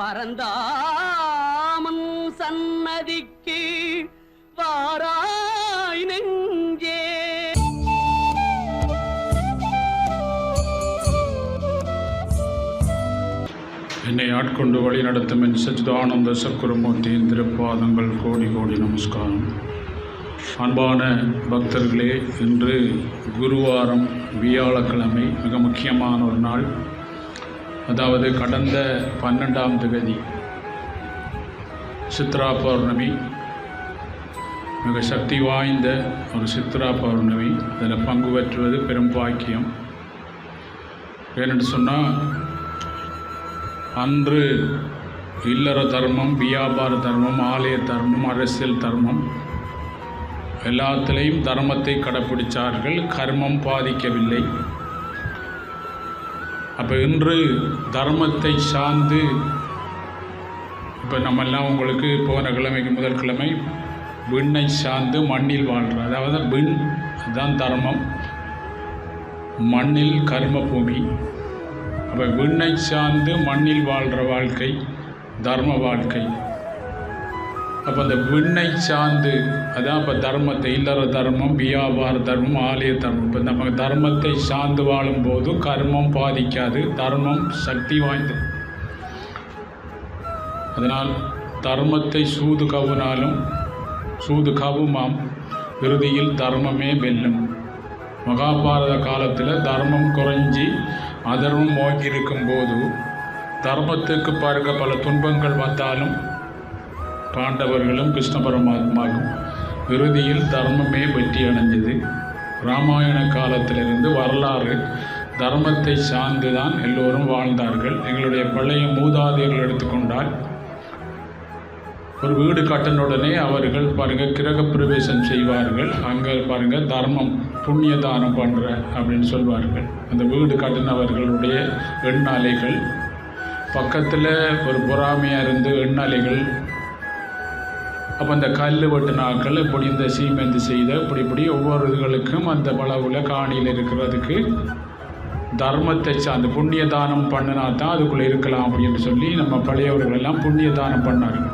பரந்தாமன் சன்னதிக்கு வாராய் நெஞ்சே. என்னை ஆட்கொண்டு வழி நடத்தும் என் சச்சிதானந்த சத்குருமூர்த்தியின் திருப்பாதங்கள் கோடி கோடி நமஸ்காரம். அன்பான பக்தர்களே, இன்று குருவாரம், வியாழக்கிழமை, மிக முக்கியமான ஒரு நாள். அதாவது கடந்த 12ஆம் தேதி சித்ரா பௌர்ணமி, மிக சக்தி வாய்ந்த ஒரு சித்ரா பௌர்ணமி. அதில் பங்கு பெற்றுவது பெரும் பாக்கியம். ஏனென்று சொன்னால், அன்று இல்லற தர்மம், வியாபார தர்மம், ஆலய தர்மம், அரசியல் தர்மம் எல்லாத்திலையும் தர்மத்தை கடைப்பிடித்தார்கள். கர்மம் பாதிக்கவில்லை. அப்போ இன்று தர்மத்தை சார்ந்து, இப்போ நம்மெல்லாம் உங்களுக்கு போன கிழமைக்கு முதல் கிழமை விண்ணை சார்ந்து மண்ணில் வாழ்கிறோம். அதாவது விண் அதுதான் தர்மம், மண்ணில் கர்ம பூமி. அப்போ விண்ணை சார்ந்து மண்ணில் வாழ்கிற வாழ்க்கை தர்ம வாழ்க்கை. அப்போ அந்த விண்ணை சார்ந்து, அதான் இப்போ தர்மத்தை, இல்லற தர்மம், வியாபார தர்மம், ஆலய தர்மம். இப்போ நம்ம தர்மத்தை சார்ந்து வாழும்போது கர்மம் பாதிக்காது, தர்மம் சக்தி வாய்ந்தது. அதனால் தர்மத்தை சூது கவுனாலும் சூது கவுமாம், இறுதியில் தர்மமே வெல்லும். மகாபாரத காலத்தில் தர்மம் குறைஞ்சி அதர்மம் ஓங்கி இருக்கும்போது, தர்மத்துக்கு பார்க்க பல துன்பங்கள் வந்தாலும் பாண்டவர்களும் கிருஷ்ண பரமாத்மாவும் இறுதியில் தர்மமே வெற்றி அடைஞ்சது. ராமாயண காலத்திலிருந்து வரலாறு தர்மத்தை சார்ந்து தான் எல்லோரும் வாழ்ந்தார்கள். எங்களுடைய பழைய மூதாதையர்கள் எடுத்துக்கொண்டால், ஒரு வீடு கட்டின உடனே அவர்கள் பாருங்கள் கிரகப்பிரவேசம் செய்வார்கள். அங்கே பாருங்கள் தர்மம், புண்ணிய தானம் பண்ணுற அப்படின்னு சொல்வார்கள். அந்த வீடு கட்டினவர்களுடைய எண்ணாலைகள் பக்கத்தில் ஒரு பொறாமையாக இருந்து எண்ணாலைகள். அப்போ அந்த கல் வெட்டினாக்கள் இப்படி இந்த சீமெந்து செய்த இப்படி ஒவ்வொரு இதுகளுக்கும் அந்த பளவில் காணியில் இருக்கிறதுக்கு தர்மத்தை சார்ந்து புண்ணிய தானம் பண்ணினா தான் அதுக்குள்ளே இருக்கலாம் அப்படின்னு சொல்லி நம்ம பழையவர்கள் எல்லாம் புண்ணிய தானம் பண்ணார்கள்.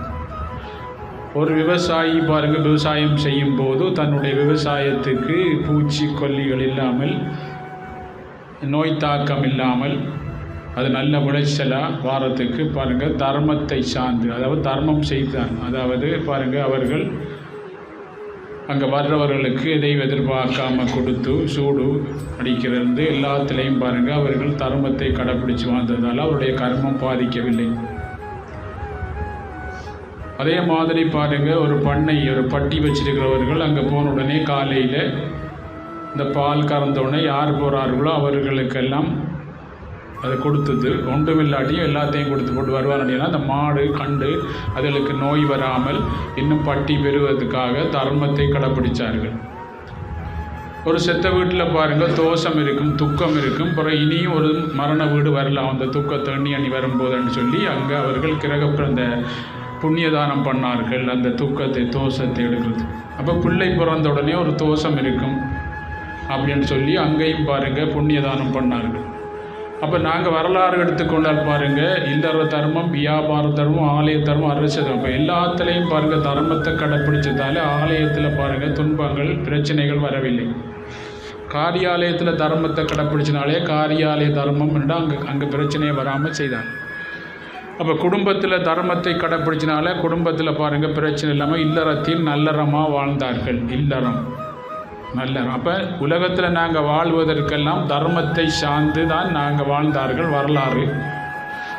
ஒரு விவசாயி பாருங்கள், விவசாயம் செய்யும் போது தன்னுடைய விவசாயத்துக்கு பூச்சி கொல்லிகள் இல்லாமல், நோய் தாக்கம் இல்லாமல், அது நல்ல விளைச்சலாக வாரத்துக்கு பாருங்கள் தர்மத்தை சார்ந்து, அதாவது தர்மம் செய்தான். அதாவது பாருங்கள் அவர்கள் அங்கே வர்றவர்களுக்கு எதையும் எதிர்பார்க்காமல் கொடுத்து சூடு அடிக்கிறது எல்லாத்துலேயும் பாருங்கள் அவர்கள் தர்மத்தை கடைப்பிடிச்சு வாழ்ந்ததால் அவருடைய கர்மம் பாதிக்கவில்லை. அதே மாதிரி பாருங்கள் ஒரு பண்ணை, ஒரு பட்டி வச்சிருக்கிறவர்கள் அங்கே போன உடனே காலையில் இந்த பால் கறந்த உடனே யார் போகிறார்களோ அவர்களுக்கெல்லாம் அதை கொடுத்தது ஒன்றுமில்லாட்டியும் எல்லாத்தையும் கொடுத்து போட்டு வருவார். அப்படின்னா அந்த மாடு கண்டு அதுகளுக்கு நோய் வராமல் இன்னும் பட்டி பெறுவதற்காக தர்மத்தை கடைப்பிடித்தார்கள். ஒரு செத்த வீட்டில் பாருங்கள் தோஷம் இருக்கும், துக்கம் இருக்கும், அப்புறம் இனியும் ஒரு மரண வீடு வரலாம் அந்த துக்கத்தை எண்ணி வரும்போதுன்னு சொல்லி அங்கே அவர்கள் கிரகப்பிறந்த புண்ணியதானம் பண்ணார்கள், அந்த துக்கத்தை தோஷத்தை எடுக்கிறது. அப்போ பிள்ளை பிறந்த உடனே ஒரு தோஷம் இருக்கும் அப்படின்னு சொல்லி அங்கேயும் பாருங்கள் புண்ணியதானம் பண்ணார்கள். அப்போ நாங்கள் வரலாறு எடுத்துக்கொண்டால் பாருங்கள் இல்லற தர்மம், வியாபார தர்மம், ஆலய தர்மம், அரசியல் தர்மம், இப்போ எல்லாத்துலேயும் பாருங்கள் தர்மத்தை கடைப்பிடிச்சதால ஆலயத்தில் பாருங்கள் துன்பங்கள் பிரச்சனைகள் வரவில்லை. காரியாலயத்தில் தர்மத்தை கடைப்பிடிச்சனாலே காரியாலய தர்மம் என்றால் அங்கே பிரச்சனையை வராமல் செய்தாங்க. அப்போ குடும்பத்தில் தர்மத்தை கடைப்பிடிச்சனால குடும்பத்தில் பாருங்கள் பிரச்சனை இல்லாமல் இல்லறத்தில் நல்லறமாக வாழ்ந்தார்கள். இல்லறம் நல்லறம். அப்போ உலகத்தில் நாங்கள் வாழ்வதற்கெல்லாம் தர்மத்தை சார்ந்து தான் நாங்கள் வாழ்ந்தார்கள் வரலாறு.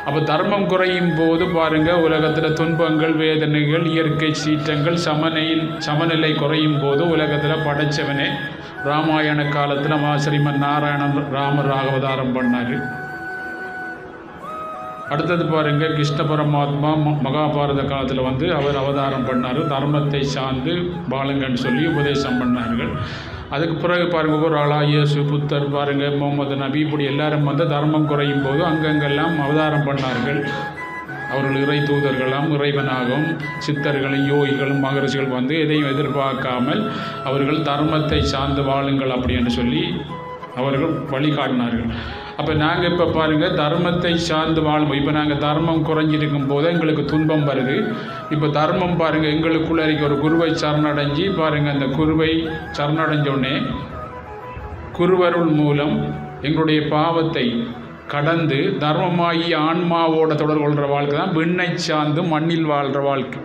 அப்போ தர்மம் குறையும் போது பாருங்கள் உலகத்தில் துன்பங்கள், வேதனைகள், இயற்கை சீற்றங்கள், சமநிலை குறையும் போது உலகத்தில் படைச்சவனே ராமாயண காலத்தில் ஸ்ரீமன் நாராயணன் ராமர் அவதாரம் பண்ணார். அடுத்தது பாருங்கள் கிருஷ்ண பரமாத்மா மகாபாரத காலத்தில் அவர் அவதாரம் பண்ணார். தர்மத்தை சார்ந்து பாலுங்கன்னு சொல்லி உபதேசம் பண்ணார்கள். அதுக்கு பிறகு பாருங்கள் ஒரு ஆளாக இயேசு, புத்தர் பாருங்கள், முகமது நபி, இப்படி எல்லாரும் தர்மம் குறையும் போது அங்கங்கெல்லாம் அவதாரம் பண்ணார்கள். அவர்கள் இறை தூதர்களாம், இறைவனாகவும், சித்தர்களும், யோகிகளும், மகரிஷிகள் எதையும் எதிர்பார்க்காமல் அவர்கள் தர்மத்தை சார்ந்து வாழுங்கள் அப்படின்னு சொல்லி அவர்கள் வழிகாட்டினார்கள். அப்போ நாங்கள் இப்போ பாருங்கள் தர்மத்தை சார்ந்து வாழும். இப்போ நாங்கள் தர்மம் குறைஞ்சிருக்கும் போது எங்களுக்கு துன்பம் வருது. இப்போ தர்மம் பாருங்கள் எங்களுக்குள்ளே இருக்க ஒரு குருவை சரணடைஞ்சி பாருங்கள், அந்த குருவை சரணடைஞ்சோடனே குருவருள் மூலம் எங்களுடைய பாவத்தை கடந்து தர்மமாகி ஆன்மாவோட தொடர்பு கொள்கிற வாழ்க்கை தான் விண்ணை சார்ந்து மண்ணில் வாழ்கிற வாழ்க்கை.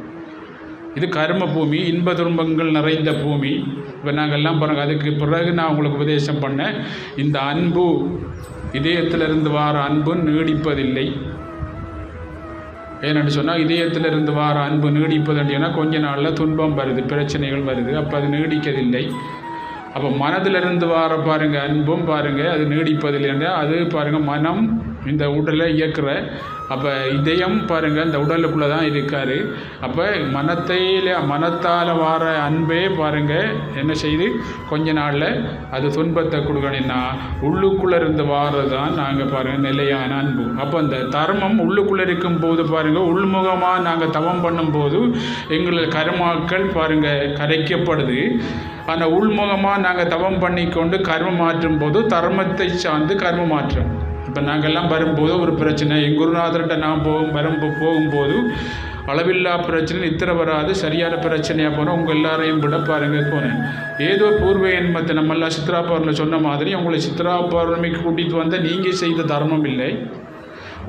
இது கர்ம பூமி, இன்ப துன்பங்கள் நிறைந்த பூமி. இப்போ நாங்கள் எல்லாம் பாருங்கள். அதுக்கு பிறகு நான் உங்களுக்கு உபதேசம் பண்ணேன், இந்த அன்பு இதயத்திலிருந்து வார அன்பு நீடிப்பதில்லை. ஏன்னு சொன்னால் இதயத்திலிருந்து வார அன்பு நீடிப்பதுன்னா கொஞ்ச நாளில் துன்பம் வருது, பிரச்சனைகள் வருது. அப்போ அது நீடிக்கதில்லை. அப்போ மனதிலிருந்து வார பாருங்கள் அன்பும் பாருங்கள் அது நீடிப்பதில்லைன்னா அது பாருங்கள் மனம் இந்த உடலை இயக்குற. அப்போ இதயம் பாருங்கள் இந்த உடலுக்குள்ளே தான் இருக்கார். அப்போ மனத்தால் வார அன்பே பாருங்கள் என்ன செய்து கொஞ்ச நாளில் அது துன்பத்தை கொடுக்கணும்னா உள்ளுக்குள்ளே இருந்து வாரது தான் நாங்கள் பாருங்கள் நிலையான அன்பு. அப்போ அந்த தர்மம் உள்ளுக்குள்ளே இருக்கும்போது பாருங்கள் உள்முகமாக நாங்கள் தவம் பண்ணும்போது எங்களை கர்மாக்கள் பாருங்கள் கரைக்கப்படுது. ஆனால் உள்முகமாக நாங்கள் தவம் பண்ணி கொண்டு கர்மம் மாற்றும் போது தர்மத்தை சார்ந்து கர்ம மாற்றம். இப்போ நாங்கள்லாம் வரும்போது ஒரு பிரச்சனை எங்கள் குருநாதர்கிட்ட நான் போகும்போது அளவில்லா பிரச்சனை நித்திர வராது, சரியான பிரச்சனையாக போனோம். உங்கள் எல்லாரையும் விட பாருங்கள் போனேன். ஏதோ பூர்வ என்மத்தை நம்மெல்லாம் சித்ரா பௌர்ணமி சொன்ன மாதிரி உங்களை சித்ரா பௌர்ணமிக்கு கூட்டிகிட்டு வந்த நீங்கள் செய்த தர்மம் இல்லை,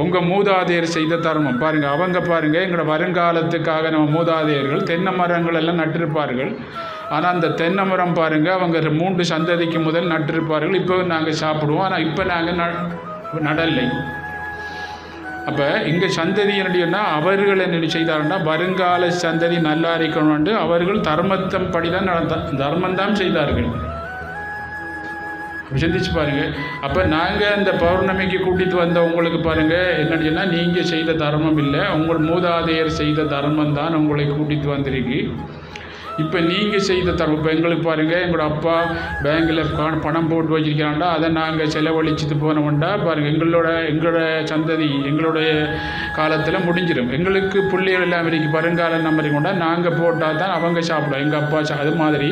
உங்கள் மூதாதையர் செய்த தர்மம் பாருங்கள். அவங்க பாருங்கள் எங்களோட வருங்காலத்துக்காக நம்ம மூதாதையர்கள் தென்னை மரங்கள் எல்லாம் நட்டிருப்பார்கள். ஆனால் அந்த தென்னை மரம் பாருங்கள் அவங்க 3 சந்ததிக்கு முதல் நட்டிருப்பார்கள். இப்போ நாங்கள் சாப்பிடுவோம், ஆனால் இப்போ நாங்கள் நடலை. அப்போ இங்கே சந்ததி என்னடினா அவர்கள் என்ன செய்தாருன்னா வருங்கால சந்ததி நல்லா இருக்கணும்னு அவர்கள் தர்மத்தம் படிதான் தர்மந்தான் செய்தார்கள். சிந்திச்சு பாருங்கள். அப்போ நாங்கள் இந்த பௌர்ணமிக்கு கூட்டிகிட்டு வந்தவங்களுக்கு பாருங்கள் என்னடினா நீங்கள் செய்த தர்மம் இல்லை, உங்கள் மூதாதையர் செய்த தர்மம் தான் உங்களை கூட்டிகிட்டு வந்திருக்கு. இப்போ நீங்கள் செய்த தர்மம் இப்போ எங்களுக்கு பாருங்கள் எங்களோட அப்பா பேங்கில் பணம் போட்டு வச்சிருக்கிறாண்டா அதை நாங்கள் செலவழிச்சிட்டு போனோம்டா பாருங்கள் எங்களோட சந்ததி எங்களுடைய காலத்தில் முடிஞ்சிடும். எங்களுக்கு பிள்ளைகள் எல்லாம் வரைக்கும் வருங்காலம் நம்ம கொண்டா நாங்கள் போட்டால் தான் அவங்க சாப்பிடுவோம். எங்கள் அப்பா அது மாதிரி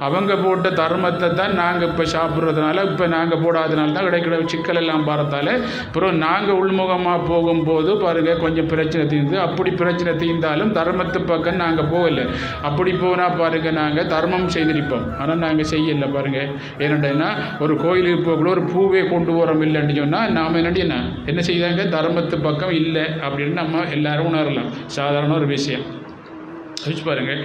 அவங்க போட்ட தர்மத்தை தான் நாங்கள் இப்போ சாப்பிட்றதுனால இப்போ நாங்கள் போடாதனால தான் கிடைக்கிற சிக்கல் எல்லாம் பார்த்தால அப்புறம் நாங்கள் உள்முகமாக போகும்போது பாருங்கள் கொஞ்சம் பிரச்சனை தீர்ந்து. அப்படி பிரச்சனை தீர்ந்தாலும் தர்மத்து பக்கம் நாங்கள் போகலை. அப்படி போனால் பாருங்க நாங்கள் தர்மம் செய்திருப்போம், ஆனால் நாங்கள் செய்யலை பாருங்கள். ஏனென்னா ஒரு கோயிலுக்கு போகக்குள்ள ஒரு பூவே கொண்டு போகிறோம் இல்லைன்னு சொன்னால் நாம் என்ன செய்தாங்க தர்மத்து பக்கம் இல்லை அப்படின்னு நம்ம எல்லாரும் உணரலாம். சாதாரண ஒரு விஷயம் வச்சு பாருங்கள்.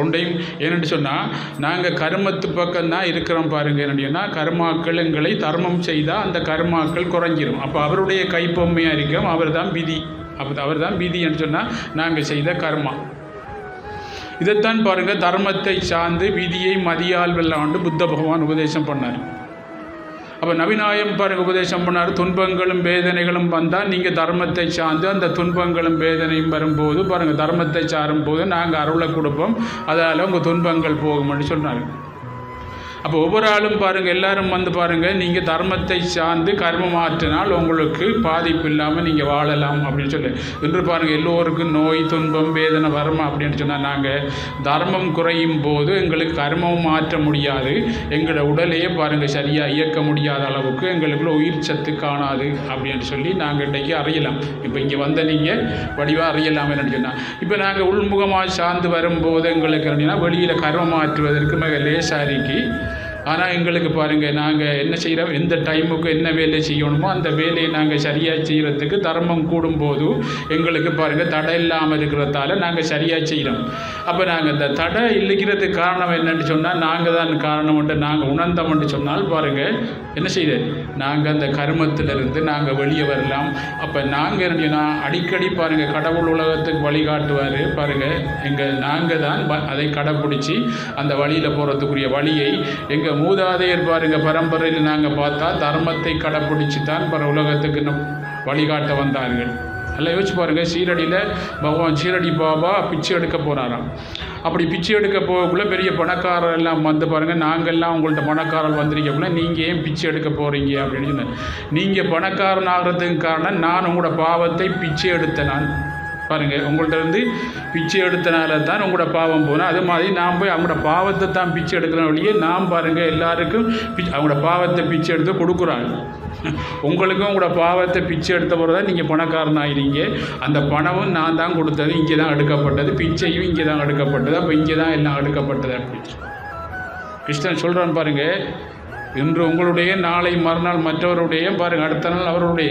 ஒன்றையும் ஏன்னு சொன்னால் நாங்கள் கர்மத்து பக்கம் தான் இருக்கிறோம் பாருங்கள். என்னன்னா கர்மாக்கள் எங்களை தர்மம் செய்தால் அந்த கர்மாக்கள் குறைஞ்சிரும். அப்போ அவருடைய கைப்பொம்மையாக இருக்கும், அவர் தான் விதி. அப்போ அவர் தான் விதி என்று சொன்னால் நாங்கள் செய்த கர்மா. இதைத்தான் பாருங்கள் தர்மத்தை சார்ந்து விதியை மதியால் வெல்லாண்டு புத்த பகவான் உபதேசம் பண்ணார். அப்போ நவிநாயம் பாருங்கள் உபதேசம் பண்ணார். துன்பங்களும் வேதனைகளும் வந்தால் நீங்கள் தர்மத்தை சார்ந்து அந்த துன்பங்களும் வேதனையும் வரும்போது பாருங்கள் தர்மத்தை சாரும்போது நாங்கள் அருளை கொடுப்போம், அதால் உங்கள் துன்பங்கள் போகும்னு சொன்னார். அப்போ ஒவ்வொரு ஆளும் பாருங்கள் எல்லாரும் வந்து பாருங்கள் நீங்கள் தர்மத்தை சார்ந்து கர்மம் மாற்றினால் உங்களுக்கு பாதிப்பு இல்லாமல் நீங்கள் வாழலாம் அப்படின்னு சொல்லி இன்று பாருங்கள் எல்லோருக்கும் நோய் துன்பம் வேதனை வரும் அப்படின்னு சொன்னால் நாங்கள் தர்மம் குறையும் போது எங்களுக்கு கர்மம் மாற்ற முடியாது, எங்களோட உடலையே பாருங்கள் சரியாக இயக்க முடியாத அளவுக்கு எங்களுக்குள்ள உயிர் சத்து காணாது அப்படின்னு சொல்லி நாங்கள் இன்றைக்கி அறியலாம். இப்போ இங்கே வந்த நீங்கள் வடிவாக அறியலாம் என்னன்னு சொன்னால் இப்போ நாங்கள் உள்முகமாக சார்ந்து வரும்போது எங்களுக்கு அப்படின்னா வெளியில் கர்மம் மாற்றுவதற்கு மிக லேசாரிக்கு. ஆனால் எங்களுக்கு பாருங்கள் நாங்கள் என்ன செய்கிறோம் எந்த டைமுக்கு என்ன வேலை செய்யணுமோ அந்த வேலையை நாங்கள் சரியாக செய்கிறதுக்கு தர்மம் கூடும்போது எங்களுக்கு பாருங்கள் தடை இல்லாமல் இருக்கிறதால நாங்கள் சரியாக செய்கிறோம். அப்போ நாங்கள் இந்த தடை இல்லைக்கிறதுக்கு காரணம் என்னென்னு சொன்னால் நாங்கள் தான் காரணம்ன்ட்டு நாங்கள் உணர்ந்தோம்னு சொன்னால் பாருங்கள் என்ன செய்யுது நாங்கள் அந்த கர்மத்திலிருந்து நாங்கள் வெளியே வரலாம். அப்போ நாங்கள் என்னன்னா அடிக்கடி பாருங்கள் கடவுள் உலகத்துக்கு வழிகாட்டுவார் பாருங்கள் நாங்கள் தான் அதை கடைப்பிடிச்சி அந்த வழியில் போகிறதுக்குரிய வழியை எங்கள் மூதாதையர் பாருங்கள் பரம்பரையில் நாங்கள் பார்த்தா தர்மத்தை கடைப்பிடிச்சி தான் உலகத்துக்கு வழிகாட்ட வந்தார்கள். எல்லாம் யோசிச்சு பாருங்கள். சீரடியில் பகவான் சீரடி பாபா பிச்சை எடுக்க போகிறாராம். அப்படி பிச்சை எடுக்க போகக்குள்ளே பெரிய பணக்காரர் எல்லாம் வந்து பாருங்கள் நாங்கள்லாம் உங்கள்கிட்ட பணக்காரர் வந்திருக்கக்குள்ள நீங்கள் ஏன் பிச்சை எடுக்க போகிறீங்க அப்படின்னு சொன்னேன். நீங்கள் பணக்காரன் ஆகிறதுக்கு காரணம் நான் உங்களோட பாவத்தை பிச்சை எடுத்தேன். நான் பாருங்கள், உங்கள்கிட்ட இருந்து பிச்சை எடுத்தனால தான் உங்களோட பாவம் போனால், அது மாதிரி நான் போய் அவங்களோட பாவத்தை தான் பிச்சை எடுக்கிற வழியே நாம் பாருங்கள் எல்லாருக்கும் அவங்களோட பாவத்தை பிச்சை எடுத்து கொடுக்குறாங்க. உங்களுக்கும் உங்களோட பாவத்தை பிச்சை எடுத்த போது தான் நீங்கள் பணக்காரன் ஆகிறீங்க. அந்த பணமும் நான் தான் கொடுத்தது, இங்கே தான் எடுக்கப்பட்டது, பிச்சையும் இங்கே தான் எடுக்கப்பட்டது, அப்போ இங்கே தான் எல்லாம் எடுக்கப்பட்டது அப்படின்னு கிருஷ்ணன் சொல்கிறான். பாருங்கள், இன்று உங்களுடைய, நாளை மறுநாள் மற்றவருடைய, பாருங்கள் அடுத்த நாள் அவருடைய.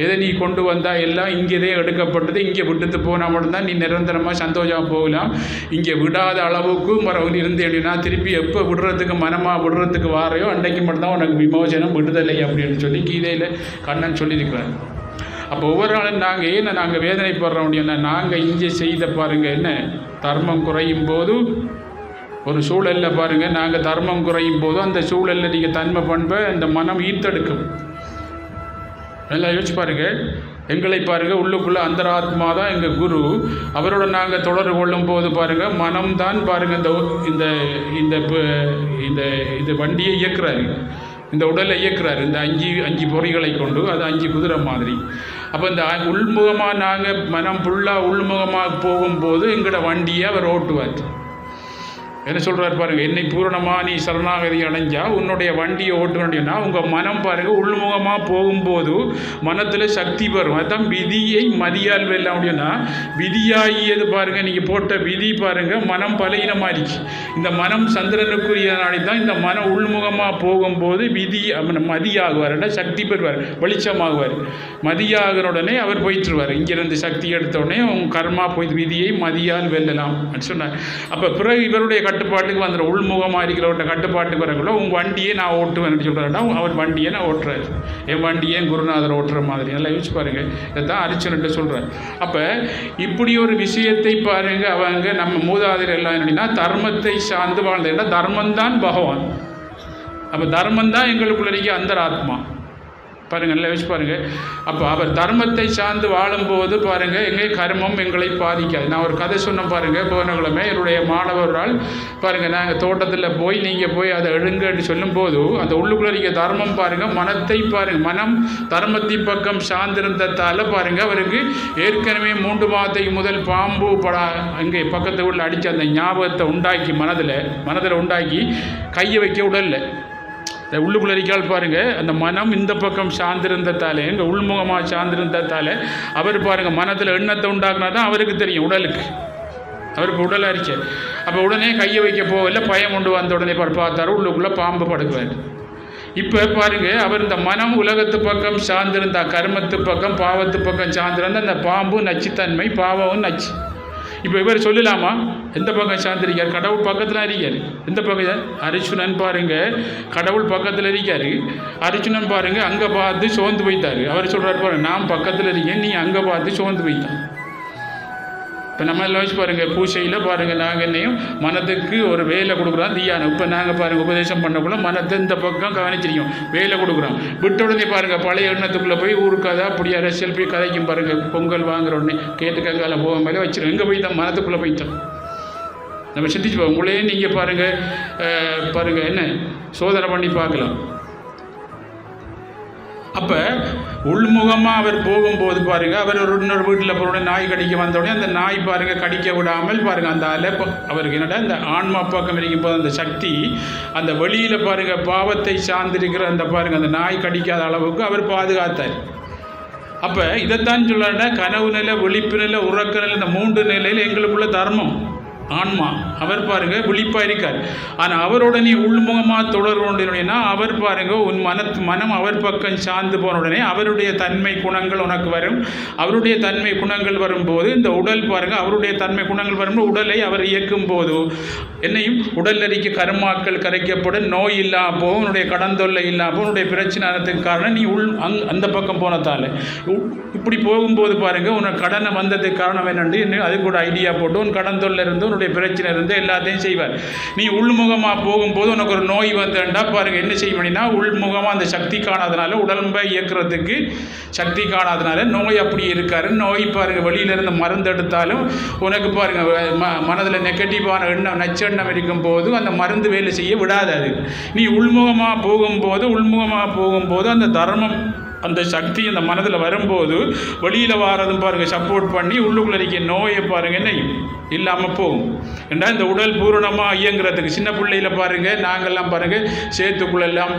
எதை நீ கொண்டு வந்தால் எல்லாம் இங்கேதே எடுக்கப்பட்டது. இங்கே விட்டுட்டு போனால் மட்டும்தான் நீ நிரந்தரமாக சந்தோஷமாக போகலாம். இங்கே விடாத அளவுக்கு இருந்தேன்னா திருப்பி எப்போ விடுறதுக்கு மனமாக விடுறதுக்கு வாரையோ அன்றைக்கு மட்டும்தான் உனக்கு விமோசனம், விடுதலை அப்படின்னு சொல்லி கீதையில் கண்ணன் சொல்லியிருக்கிறார். அப்போ ஒவ்வொரு நாளும் நாங்கள் வேதனைப்படுறோம் அப்படின்னா, நாங்கள் இங்கே செய்த பாருங்கள் என்ன தர்மம் குறையும் போது ஒரு சூழலில் பாருங்கள், நாங்கள் தர்மம் குறையும் போது அந்த சூழலில் நீங்கள் தன்மை பண்பை அந்த மனம் ஈர்த்தெடுக்கும். எல்லாம் யோசிச்சு பாருங்கள். எங்களை பாருங்கள், உள்ளுக்குள்ளே அந்தராத்மா தான் எங்கள் குரு. அவரோட நாங்கள் தொடர்பு கொள்ளும் போது பாருங்கள், மனம்தான் பாருங்கள் இந்த இந்த இந்த இந்த வண்டியை இயக்குறாரு, இந்த உடலை இயக்குறாரு. இந்த அஞ்சு பொறிகளை கொண்டு, அது 5 குதிரை மாதிரி. அப்போ இந்த உள்முகமாக நாங்கள் மனம் ஃபுல்லாக உள்முகமாக போகும்போது எங்களோட வண்டியை அவர் ஓட்டுவார். என்ன சொல்கிறார் பாருங்கள், என்னை பூரணமாக நீ சரணாகதி அடைஞ்சா உன்னுடைய வண்டியை ஓட்டுனா உங்கள் மனம் பாருங்கள் உள்முகமாக போகும்போது மனத்தில் சக்தி வரும். அதுதான் விதியை மதியால் வெல்ல அப்படின்னா, விதியாகியது பாருங்கள், நீங்கள் போட்ட விதி பாருங்கள் மனம் பலகீனமாகிடுச்சு. இந்த மனம் சந்திரனுக்குரிய நாடி தான் இந்த மனம் உள்முகமாக போகும்போது விதி மதியாகுவார், சக்தி பெறுவார், வெளிச்சமாகுவார். மதியாகிற உடனே அவர் போயிட்டுருவார். இங்கிருந்து சக்தி எடுத்த உடனே உங்க கர்மா போய் விதியை மதியால் வெல்லலாம் சொன்னார். அப்போ பிறகு இவருடைய கட்டுப்பாட்டுக்கு வந்துடும். உள்முகமாக இருக்கிறவர்கிட்ட கட்டுப்பாட்டுக்கு வரக்குள்ள உங்கள் வண்டியை நான் ஓட்டுவேன் சொல்கிறேன்னா அவர் வண்டியை நான் ஓட்டுறாரு. என் வண்டியை குருநாதர் ஓட்டுற மாதிரி. நல்லா யோசிச்சு பாருங்கள். இதைத்தான் அரிச்சன்ட்டு சொல்கிறார். அப்போ இப்படி ஒரு விஷயத்தை பாருங்கள், அவங்க நம்ம மூதாதையர் எல்லாம் என்னன்னா தர்மத்தை சார்ந்து வாழ்ந்தேன்னா தர்மந்தான் பகவான். அப்போ தர்மந்தான் எங்களுக்குள்ள இருக்க அந்தராத்மா. பாருங்கள், நல்லா யோசிச்சு பாருங்கள். அப்போ அவர் தர்மத்தை சார்ந்து வாழும்போது பாருங்கள் எங்கே கர்மம் எங்களை பாதிக்காது. நான் ஒரு கதை சொன்ன பாருங்கள், போன கிழமை என்னுடைய மாணவரால் பாருங்கள், நாங்கள் தோட்டத்தில் போய் நீங்கள் போய் அதை எழுங்கன்னு சொல்லும்போது அந்த உள்ளுக்குள்ள இருக்க தர்மம் பாருங்கள் மனத்தை பாருங்கள், மனம் தர்மத்தின் பக்கம் சார்ந்திருந்ததால் பாருங்கள் அவருக்கு ஏற்கனவே 3 மாதத்துக்கு முதல் பாம்பு அங்கே பக்கத்து உள்ள அடித்து அந்த ஞாபகத்தை உண்டாக்கி மனதில் உண்டாக்கி கையை வைக்க விடல. உள்ளுக்குள்ள இருக்கால் பாருங்கள், அந்த மனம் இந்த பக்கம் சார்ந்திருந்ததாலே, எங்கள் உள்முகமாக சார்ந்திருந்ததால் அவர் பாருங்கள் மனத்தில் எண்ணத்தை உண்டாக்குனா தான் அவருக்கு தெரியும், அவருக்கு உடல் அறிக்கை. அப்போ உடனே கையை வைக்க போகல, பயம் கொண்டு வந்த உடனே பார்த்தாரு உள்ளுக்குள்ளே பாம்பு படுக்குவார். இப்போ பாருங்கள், அவர் இந்த மனம் உலகத்து பக்கம் சார்ந்திருந்தா, கர்மத்து பக்கம் பாவத்து பக்கம் சார்ந்திருந்தா அந்த பாம்பு நச்சுத்தன்மை, பாவமும் நச்சு. இப்போ இவர் சொல்லலாமா எந்த பக்கம் சார்ந்திருக்கார்? கடவுள் பக்கத்தில் இருக்கார். எந்த பக்கம்? அர்ஜுனன் பாருங்கள் கடவுள் பக்கத்தில் இருக்கார். அர்ஜுனன் பாருங்கள் அங்கே பார்த்து சோர்ந்து போய்த்தார். அவர் சொல்கிறார் பாருங்கள், நான் பக்கத்தில் இருக்கேன், நீ அங்கே பார்த்து சோர்ந்து போய்த்தான். இப்போ நம்ம எல்லாம் வச்சு பாருங்கள், பூசையில் பாருங்கள் நாங்கள் என்னையும் மனத்துக்கு ஒரு வேலை கொடுக்குறோம் தியானம். இப்போ நாங்கள் பாருங்கள் உபதேசம் பண்ணக்குள்ள மனத்தை இந்த பக்கம் கவனிச்சிருக்கோம், வேலை கொடுக்குறோம். விட்ட உடனே பாருங்கள் பழைய எண்ணத்துக்குள்ளே போய் ஊருக்காதா அப்படி அரசியல் போய் கதைக்கும் பாருங்கள். பொங்கல் வாங்குற உடனே கேட்டுக்கங்கால போக மேலே வச்சிருக்கோம். எங்கே போய் தான் மனத்துக்குள்ளே போய்த்தோம். நம்ம சிந்திச்சு உங்களே நீங்கள் பாருங்கள் என்ன சோதனை பண்ணி பார்க்கலாம். அப்போ உள்முகமாக அவர் போகும்போது பாருங்கள், அவர் ஒரு இன்னொரு வீட்டில் போகிற நாய் கடிக்க வந்தோடனே அந்த நாய் பாருங்கள் கடிக்க விடாமல் பாருங்கள் அந்த அவருக்கு என்னடா இந்த ஆன்மா பக்கம் இருக்கும் போது அந்த சக்தி அந்த வெளியில் பாருங்கள் பாவத்தை சார்ந்திருக்கிற அந்த பாருங்கள் அந்த நாய் கடிக்காத அளவுக்கு அவர் பாதுகாத்தார். அப்போ இதைத்தான் சொல்லணும்னா கனவு நிலை, விழிப்பு நிலை, உறக்க நிலை, இந்த 3 நிலையில் எங்களுக்குள்ள தர்மம் ஆன்மா அவர் பாருங்கள் விழிப்பாக இருக்கார். ஆனால் அவரோட நீ உள்முகமாக தொடர்புனா அவர் பாருங்கள் உன் மனம் அவர் பக்கம் சார்ந்து போன உடனே அவருடைய தன்மை குணங்கள் உனக்கு வரும். அவருடைய தன்மை குணங்கள் வரும்போது இந்த உடல் பாருங்கள் அவருடைய தன்மை குணங்கள் வரும்போது உடலை அவர் இயக்கும் போது என்னையும் உடல் அறிக்க கருமாக்கள் கரைக்கப்படும், நோய் இல்லாமல் போகும், உன்னுடைய கடன் தொல்லை இல்லாமல் போகும், உன்னுடைய பிரச்சனைக்கு காரணம் நீ அந்த பக்கம் போனதால். இப்படி போகும்போது பாருங்கள் உனக்கு கடனை வந்ததுக்கு காரணம் என்னென்று அது கூட ஐடியா போட்டு உன் கடன் தொல்லை இருந்து உன்னுடைய பிரச்சனை இருந்து எல்லாத்தையும் செய்வார். நீ உள்முகமாக போகும்போது உனக்கு ஒரு நோய் வந்துட்டா பாருங்கள் என்ன செய்ய முடியும்னா உள்முகமாக அந்த சக்தி காணாதனால உடம்பை இயக்கிறதுக்கு சக்தி காணாதனால நோய் அப்படி இருக்காரு. நோய் பாருங்கள் வெளியிலேருந்து மருந்து எடுத்தாலும் உனக்கு பாருங்கள் மனதில் நெகட்டிவான எண்ணம் நச்செண்ணம் இருக்கும்போது அந்த மருந்து வேலை செய்ய விடாது. அது நீ உள்முகமாக போகும்போது அந்த தர்மம் அந்த சக்தி அந்த மனதில் வரும்போது வெளியில் வாரதும் பாருங்கள் சப்போர்ட் பண்ணி உள்ளுக்குள்ள இருக்க நோயை பாருங்கள் என்ன இல்லாமல் போகும். ஏன்னா இந்த உடல் பூரணமாக இயங்குறதுக்கு சின்ன பிள்ளையில் பாருங்கள் நாங்கள்லாம் பாருங்கள் சேத்துக்குள்ளெல்லாம்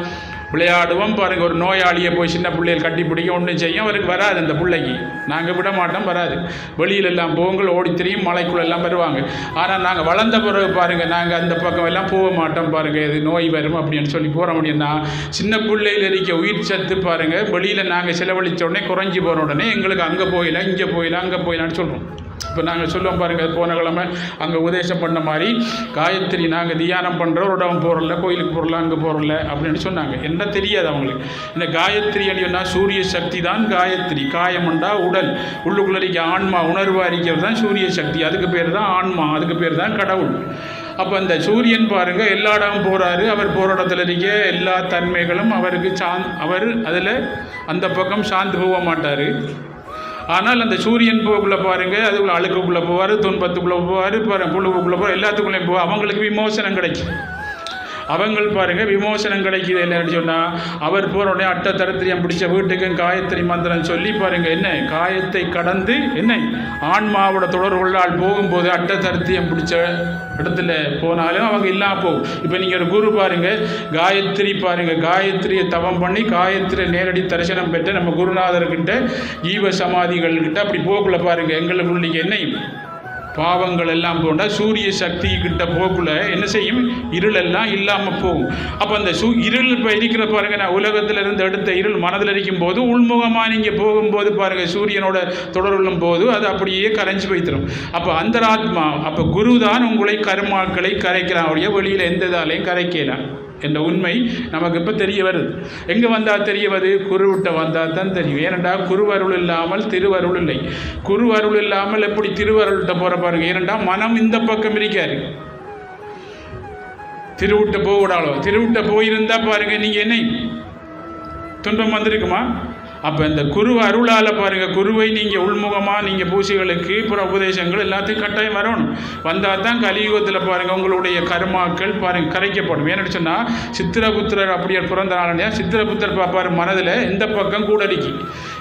விளையாடுவோம் பாருங்கள். ஒரு நோயாளியை போய் சின்ன பிள்ளைகள் கட்டி பிடிக்க ஒன்றும் செய்யும் அவருக்கு வராது. அந்த பிள்ளைக்கு நாங்கள் விட மாட்டோம் வராது. வெளியிலெல்லாம் போங்கள் ஓடி திரியும் மலைக்குள்ளெல்லாம் வருவாங்க. ஆனால் நாங்கள் வளர்ந்த பிறகு பாருங்கள் நாங்கள் அந்த பக்கம் எல்லாம் போக மாட்டோம் பாருங்கள். இது நோய் வரும் அப்படின்னு சொல்லி போகிற முடியும்னா சின்ன பிள்ளையில் இருக்க உயிர் சத்து பாருங்கள் வெளியில் நாங்கள் செலவழித்த உடனே குறைஞ்சி போகிற உடனே எங்களுக்கு அங்கே போயிடலாம் இங்கே போயிடலாம் அங்கே போயிடலான்னு சொல்கிறோம். இப்போ நாங்கள் சொல்லுவோம் பாருங்கள் போன கிழமை அங்கே உபதேசம் பண்ண மாதிரி காயத்ரி நாங்கள் தியானம் பண்ணுற ஒரு இடம் போகிறல கோயிலுக்கு போகிறல அங்கே போகிறல அப்படின்னு சொன்னாங்க. என்ன தெரியாது அவங்களுக்கு. இந்த காயத்ரி அப்படின்னா சூரிய சக்தி தான் காயத்ரி. காயம்ண்டா உடல் உள்ளுக்குள்ள இருக்க ஆன்மா உணர்வு அறிக்கிறது தான் சூரிய சக்தி. அதுக்கு பேர் தான் ஆன்மா, அதுக்கு பேர் தான் கடவுள். அப்போ அந்த சூரியன் பாருங்கள் எல்லா இடமும் போகிறாரு. அவர் போகிற இடத்துல இருக்க எல்லா தன்மைகளும் அவருக்கு அவர் அதில் அந்த பக்கம் சார்ந்து போக மாட்டார். ஆனால் அந்த சூரியன் போக்குள்ளே பாருங்கள் அதுக்குள்ளே அழுக்குக்குள்ளே போவார், துன்பத்துக்குள்ளே போவார், புழுவுக்குள்ளே போவார், எல்லாத்துக்குள்ளேயும் போவார். அவங்களுக்கு விமோசனம் கிடைக்கும். அவங்கள் பாருங்கள் விமோசனம் கிடைக்கிது இல்லைன்னு சொன்னால் அவர் போகிற உடனே அட்டை தரித்திரியம் பிடிச்ச வீட்டுக்கும் காயத்ரி மந்திரம் சொல்லி பாருங்கள் என்ன காயத்தை கடந்து என்ன ஆன்மாவோட தொடர்புள்ளால் போகும்போது அட்டை தரித்திரியம் பிடிச்ச இடத்துல போனாலும் அவங்க இல்லாமல் போகும். இப்போ நீங்கள் ஒரு குரு பாருங்கள் காயத்ரி பாருங்கள் காயத்ரியை தவம் பண்ணி காயத்ரி நேரடி தரிசனம் பெற்ற நம்ம குருநாதர்கிட்ட ஜீவ சமாதிகள்கிட்ட அப்படி போக்குள்ள பாருங்கள் எங்களுக்குள்ள என்னையும் பாவங்கள் எல்லாம் போனால் சூரிய சக்தி கிட்ட போக்குள்ள என்ன செய்யும் இருளெல்லாம் இல்லாமல் போகும். அப்போ அந்த இருள் இப்போ இருக்கிற பாருங்கள் நான் உலகத்தில் இருந்து எடுத்த இருள் மனதில் இருக்கும் போது உள்முகமாக நீங்கள் போகும்போது பாருங்கள் சூரியனோட தொடர்புள்ளும் போது அது அப்படியே கரைஞ்சி வைத்திரும். அப்போ அந்தராத்மா அப்போ குரு தான் உங்களை கர்மாக்களை கரைக்கலாம். அப்படியே வெளியில் எந்த இதாலையும் கரைக்கலாம் என்ற உண்மை நமக்கு இப்போ தெரிய வருது. எங்கே வந்தால் தெரிய வருது? குருவிட்ட வந்தால் தான் தெரியும். ஏனென்றால் குருவருள் இல்லாமல் திருவருள் இல்லை. குருவருள் இல்லாமல் எப்படி திருவருள்கிட்ட போகிற பாருங்கள். ஏனென்றால் மனம் இந்த பக்கம் இருக்காரு. திருவிட்ட போகக்கூடாதோ திருவிட்ட போயிருந்தால் பாருங்கள் நீங்கள் என்ன துன்பம் வந்திருக்குமா? அப்போ இந்த குரு அருளால் பாருங்கள் குருவை நீங்கள் உள்முகமாக நீங்கள் பூசைகளுக்கு புற உபதேசங்கள் எல்லாத்தையும் கட்டாயம் வரணும். வந்தால் தான் கலியுகத்தில் பாருங்கள் உங்களுடைய கர்மாக்கள் பாருங்கள் கரைக்கப்படும். ஏன்னு சொன்னால் சித்திரபுத்திரர் அப்படியே பிறந்த நாளையா சித்திரபுத்திரர் பார்ப்பார் மனதில் இந்த பக்கம் கூடடிக்கி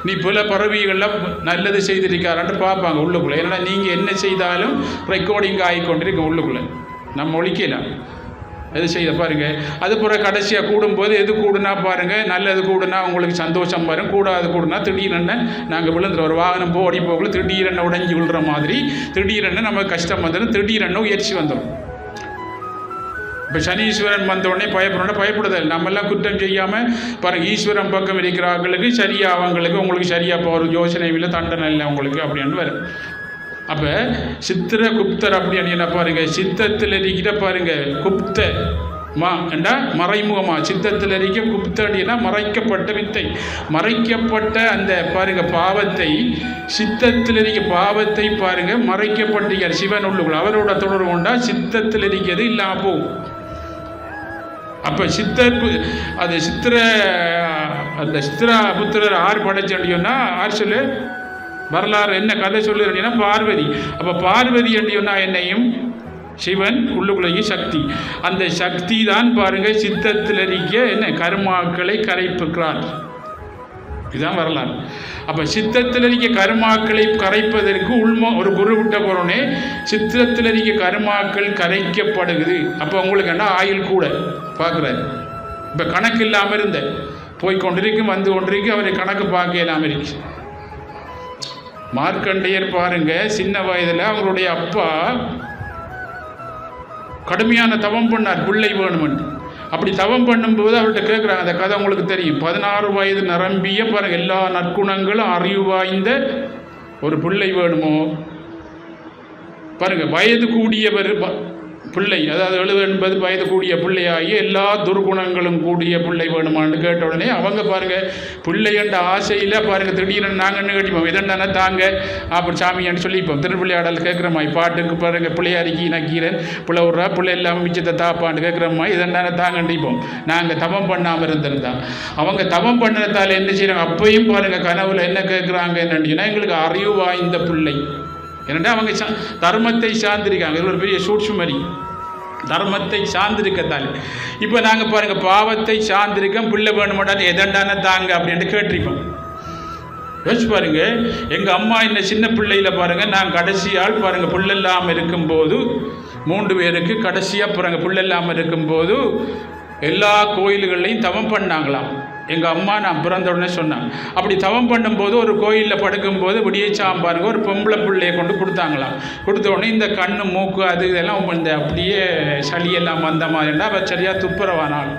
நீ பல பறவைகளில் நல்லது செய்திருக்காரான்ட்டு பார்ப்பாங்க உள்ளுக்குள்ளே. ஏன்னா நீங்கள் என்ன செய்தாலும் ரெக்கார்டிங் ஆகிக்கொண்டிருக்க உள்ளுக்குள்ளே நம்ம ஒழிக்கலாம் எது செய்த பாருங்கள். அது பிற கடைசியாக கூடும்போது எது கூடுனா பாருங்கள் நல்லது கூடுனா உங்களுக்கு சந்தோஷம் வரும், கூடாது கூடுனா திடீரென்னு நாங்கள் விழுந்துடும். ஒரு வாகனம் ஓடி போகல திடீரென்னு உடஞ்சி விழுற மாதிரி திடீரென்னு நமக்கு கஷ்டம் வந்துடும், திடீரென்னு உயர்ச்சி வந்துடும். இப்போ சனீஸ்வரன் வந்தோடனே பயப்படுதல் நம்மெல்லாம் குற்றம் செய்யாமல் பாருங்கள் ஈஸ்வரன் பக்கம் இருக்கிறவங்களுக்கு சரியாக அவங்களுக்கு உங்களுக்கு சரியாக போகிற யோசனை இல்லை தண்டனை இல்லை உங்களுக்கு அப்படின்னு வரும். அப்போ சித்திர குப்தர் அப்படின்னு என்ன பாருங்கள் சித்தத்தில் இருக்கிற பாருங்கள் குப்த என்றா மறைமுகமா சித்தத்தில் இருக்க குப்தடினா மறைக்கப்பட்ட வித்தை மறைக்கப்பட்ட அந்த பாருங்க பாவத்தை சித்தத்தில் இருக்க பாவத்தை பாருங்க மறைக்கப்பட்ட சிவன் உள்ளுக்குள் அவரோட தொடர்பு கொண்டா சித்தத்தில் இருக்கிறது இல்லாமல் போகும். அப்போ சித்தர் அது அந்த சித்திரா புத்திரர் ஆறு படைச்சோன்னா ஆறு சொல்லு வரலாறு என்ன கதை சொல்லுறீங்கன்னா பார்வதி. அப்போ பார்வதி என்றா என்னையும் சிவன் உள்ளுக்குள்ளேயும் சக்தி அந்த சக்தி தான் பாருங்க சித்தத்தில் இருக்க என்ன கர்மாக்களை கரைப்புக்கிறார். இதுதான் வரலாறு. அப்போ சித்தத்தில் இருக்க கர்மாக்களை கரைப்பதற்கு ஒரு குரு விட்ட போறோன்னே சித்தத்தில் இருக்க கர்மாக்கள் கரைக்கப்படுகிறது. அப்போ உங்களுக்கு என்ன ஆயுள் கூட பார்க்குறாரு. இப்போ கணக்கு இல்லாமல் இருந்த போய்கொண்டிருக்கும் வந்து கொண்டிருக்கு அவரை கணக்கு பார்க்க இல்லாமல் இருக்கு. மார்க்கண்டேயர் பாருங்க சின்ன வயதில் அவங்களுடைய அப்பா கடுமையான தவம் பண்ணார் பிள்ளை வேணுமென்று. அப்படி தவம் பண்ணும்போது அவர்கிட்ட கேட்குறாங்க அந்த கதை உங்களுக்கு தெரியும். 16 வயது நிரம்பிய பாருங்க எல்லா நற்குணங்களும் அறிவு வாய்ந்த ஒரு பிள்ளை வேணுமோ பாருங்க வயது கூடியவர் பிள்ளை அதாவது 70-80 வயது கூடிய பிள்ளையாகி எல்லா துர்குணங்களும் கூடிய பிள்ளை வேணுமான்னு கேட்ட உடனே அவங்க பாருங்கள் பிள்ளையண்ட ஆசையில் பாருங்கள் திடீர்னு நாங்கன்னு கேட்டிப்போம் இதண்டான தாங்க அப்புறம் சாமியான்னு சொல்லிப்போம். திருப்பிள்ளையாடல் கேட்குற மாதிரி பாட்டுக்கு பாருங்கள் பிள்ளையாரிக்கி நக்கீரன் பிள்ளை விட்றா பிள்ளை இல்லாமல் மிச்சத்தை தாப்பான்னு கேட்குற மாதிரி இதண்டான தாங்கண்டிப்போம். நாங்கள் தவம் பண்ணாமல் இருந்திருந்தோம். அவங்க தவம் பண்ணினதால் என்ன செய்கிறாங்க அப்பையும் பாருங்கள் கனவுல என்ன கேட்குறாங்க என்னன்னா எங்களுக்கு அறிவு வாய்ந்த பிள்ளை என்னென்னா அவங்க தர்மத்தை சார்ந்திருக்காங்க. இது ஒரு பெரிய சூட்சுமரி தர்மத்தை சார்ந்திருக்கத்தால். இப்போ நாங்கள் பாருங்கள் பாவத்தை சார்ந்திருக்கோம், பிள்ளை வேணுமாட்டான்னு எதண்டான தாங்க அப்படின்ட்டு கேட்டிருப்போம். யோசிச்சு பாருங்க, எங்கள் அம்மா இந்த சின்ன பிள்ளையில் பாருங்கள், நான் கடைசியால் பாருங்கள் புள்ள இல்லாமல் இருக்கும்போது 3 பேருக்கு கடைசியாக பாருங்க புள்ள இல்லாமல் இருக்கும்போது எல்லா கோயில்கள்லையும் தவம் பண்ணாங்களாம். எங்கள் அம்மா நான் பிறந்த உடனே சொன்னாங்க. அப்படி தவம் பண்ணும்போது ஒரு கோயிலில் படுக்கும்போது விடியச்சாம் பாருங்க ஒரு பொம்பளை பிள்ளையை கொண்டு கொடுத்தாங்களாம். கொடுத்த உடனே இந்த கண்ணு மூக்கு அது இதெல்லாம் இந்த அப்படியே சளியெல்லாம் வந்த மாதிரின்னா அவள் சரியாக துப்புரவானாள்.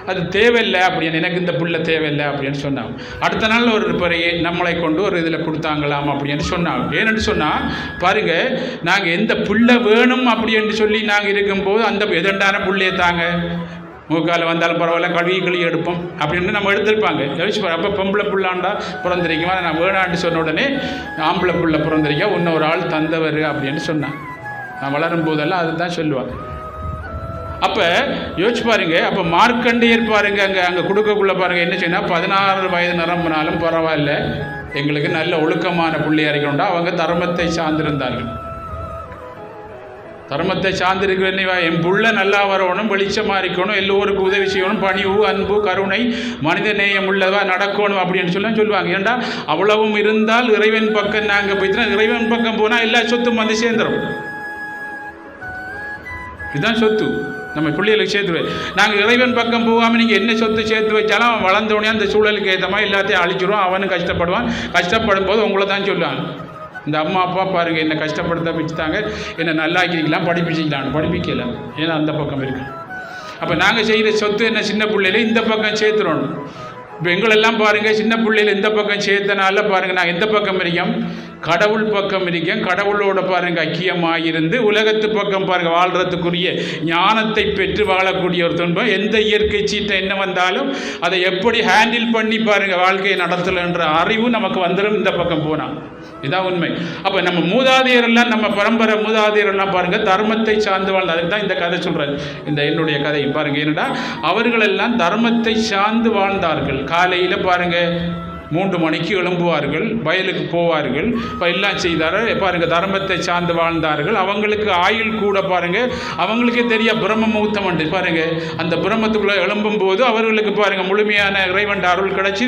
அது தேவையில்லை அப்படின்னு, எனக்கு இந்த புள்ள தேவையில்லை அப்படின்னு சொன்னாங்க. அடுத்த நாள் ஒரு பிறையை நம்மளை கொண்டு ஒரு இதில் கொடுத்தாங்களாம் அப்படின்னு சொன்னாங்க. ஏன்னு சொன்னால் பாருங்கள், நாங்கள் எந்த புள்ள வேணும் அப்படின்னு சொல்லி நாங்கள் இருக்கும்போது அந்த எதண்டான புள்ளையை தாங்க, மூக்கால் வந்தாலும் பரவாயில்ல கழுவி எடுப்போம் அப்படின்னு நம்ம எடுத்திருப்பாங்க. யோசிச்சு பாரு, அப்போ பொம்பளை புள்ளாண்டா பிறந்திருக்குமா, நான் வேணான்னு சொன்ன உடனே ஆம்பளை புள்ள பிறந்திருக்கா இன்னொரு ஆள் தந்தவர் அப்படின்னு சொன்னான். நான் வளரும் போதெல்லாம் அதுதான் சொல்லுவாங்க. அப்போ யோசிச்சு பாருங்க, அப்போ மார்க்கண்டேயர் பாருங்க அங்கே கொடுக்கக்குள்ள பாருங்க என்ன செய்யணும், 16 வயது நிரம்பினாலும் பரவாயில்ல எங்களுக்கு நல்ல ஒழுக்கமான பிள்ளையா இருக்கணும்டா அவங்க தர்மத்தை சார்ந்திருந்தார்கள். தர்மத்தை சார்ந்திருக்கிறவா என் புள்ள நல்லா வரணும், வெளிச்சமாக இருக்கணும், எல்லோருக்கும் உதவி செய்யணும், பணிவு அன்பு கருணை மனித நேயம் உள்ளவா நடக்கணும் அப்படின்னு சொல்லுவாங்க. ஏன்டா அவ்வளவும் இருந்தால் இறைவன் பக்கம் நாங்கள் போய்த்தா, இறைவன் பக்கம் போனால் எல்லா சொத்தும் வந்து சேர்ந்துடும். இதுதான் சொத்து நம்ம பிள்ளைகளுக்கு சேர்த்து. நாங்கள் இறைவன் பக்கம் போகாமல் நீங்கள் என்ன சொத்து சேர்த்து வச்சாலும் அவன் வளர்ந்தோடனே அந்த சூழலுக்கு ஏற்ற மாதிரி எல்லாத்தையும் அழிச்சிடுவான். அவனும் கஷ்டப்படுவான். கஷ்டப்படும் போது உங்களை தான் சொல்லுவாங்க, இந்த அம்மா அப்பா பாருங்கள் என்னை கஷ்டப்படுத்த வச்சுட்டாங்க, என்னை நல்லாக்கிக்கலாம் படிப்பிச்சிக்கலான்னு படிப்பிக்கல, ஏன்னா அந்த பக்கம் இருக்கு. அப்போ நாங்கள் செய்கிற சொத்து என்ன சின்ன பிள்ளையில இந்த பக்கம் சேர்த்துடணும். இப்போ எங்களெல்லாம் பாருங்கள் சின்ன பிள்ளையில் இந்த பக்கம் சேர்த்தனால பாருங்கள் நான் எந்த பக்கம் இருக்கேன், கடவுள் பக்கம் இருக்கேன். கடவுளோட பாருங்கள் ஐக்கியமாக இருந்து உலகத்து பக்கம் பாருங்கள் வாழ்கிறதுக்குரிய ஞானத்தை பெற்று வாழக்கூடிய ஒரு துன்பம். எந்த இயற்கை சீட்டை என்ன வந்தாலும் அதை எப்படி ஹேண்டில் பண்ணி பாருங்கள் வாழ்க்கையை நடத்தலைன்ற அறிவு நமக்கு வந்துடும் இந்த பக்கம் போனால். இதுதான் உண்மை. அப்போ நம்ம மூதாதையரெல்லாம் நம்ம பரம்பரை மூதாதையரெல்லாம் பாருங்கள் தர்மத்தை சார்ந்து வாழ்ந்து, அதுக்கு தான் இந்த கதை சொல்கிறார். இந்த என்னுடைய கதையும் பாருங்கள், என்னடா அவர்களெல்லாம் தர்மத்தை சார்ந்து வாழ்ந்தார்கள். காலையில் பாருங்கள் 3 மணிக்கு எழும்புவார்கள், வயலுக்கு போவார்கள், இப்போ எல்லாம் செய்தார்கள் பாருங்கள், தர்மத்தை சார்ந்து வாழ்ந்தார்கள். அவங்களுக்கு ஆயுள் கூட பாருங்கள், அவங்களுக்கே தெரிய பிரம்ம முகூர்த்தம் உண்டு பாருங்கள். அந்த பிரம்மத்துக்குள்ளே எழும்பும் போது அவர்களுக்கு பாருங்கள் முழுமையான இறைவன் அருள் கிடச்சி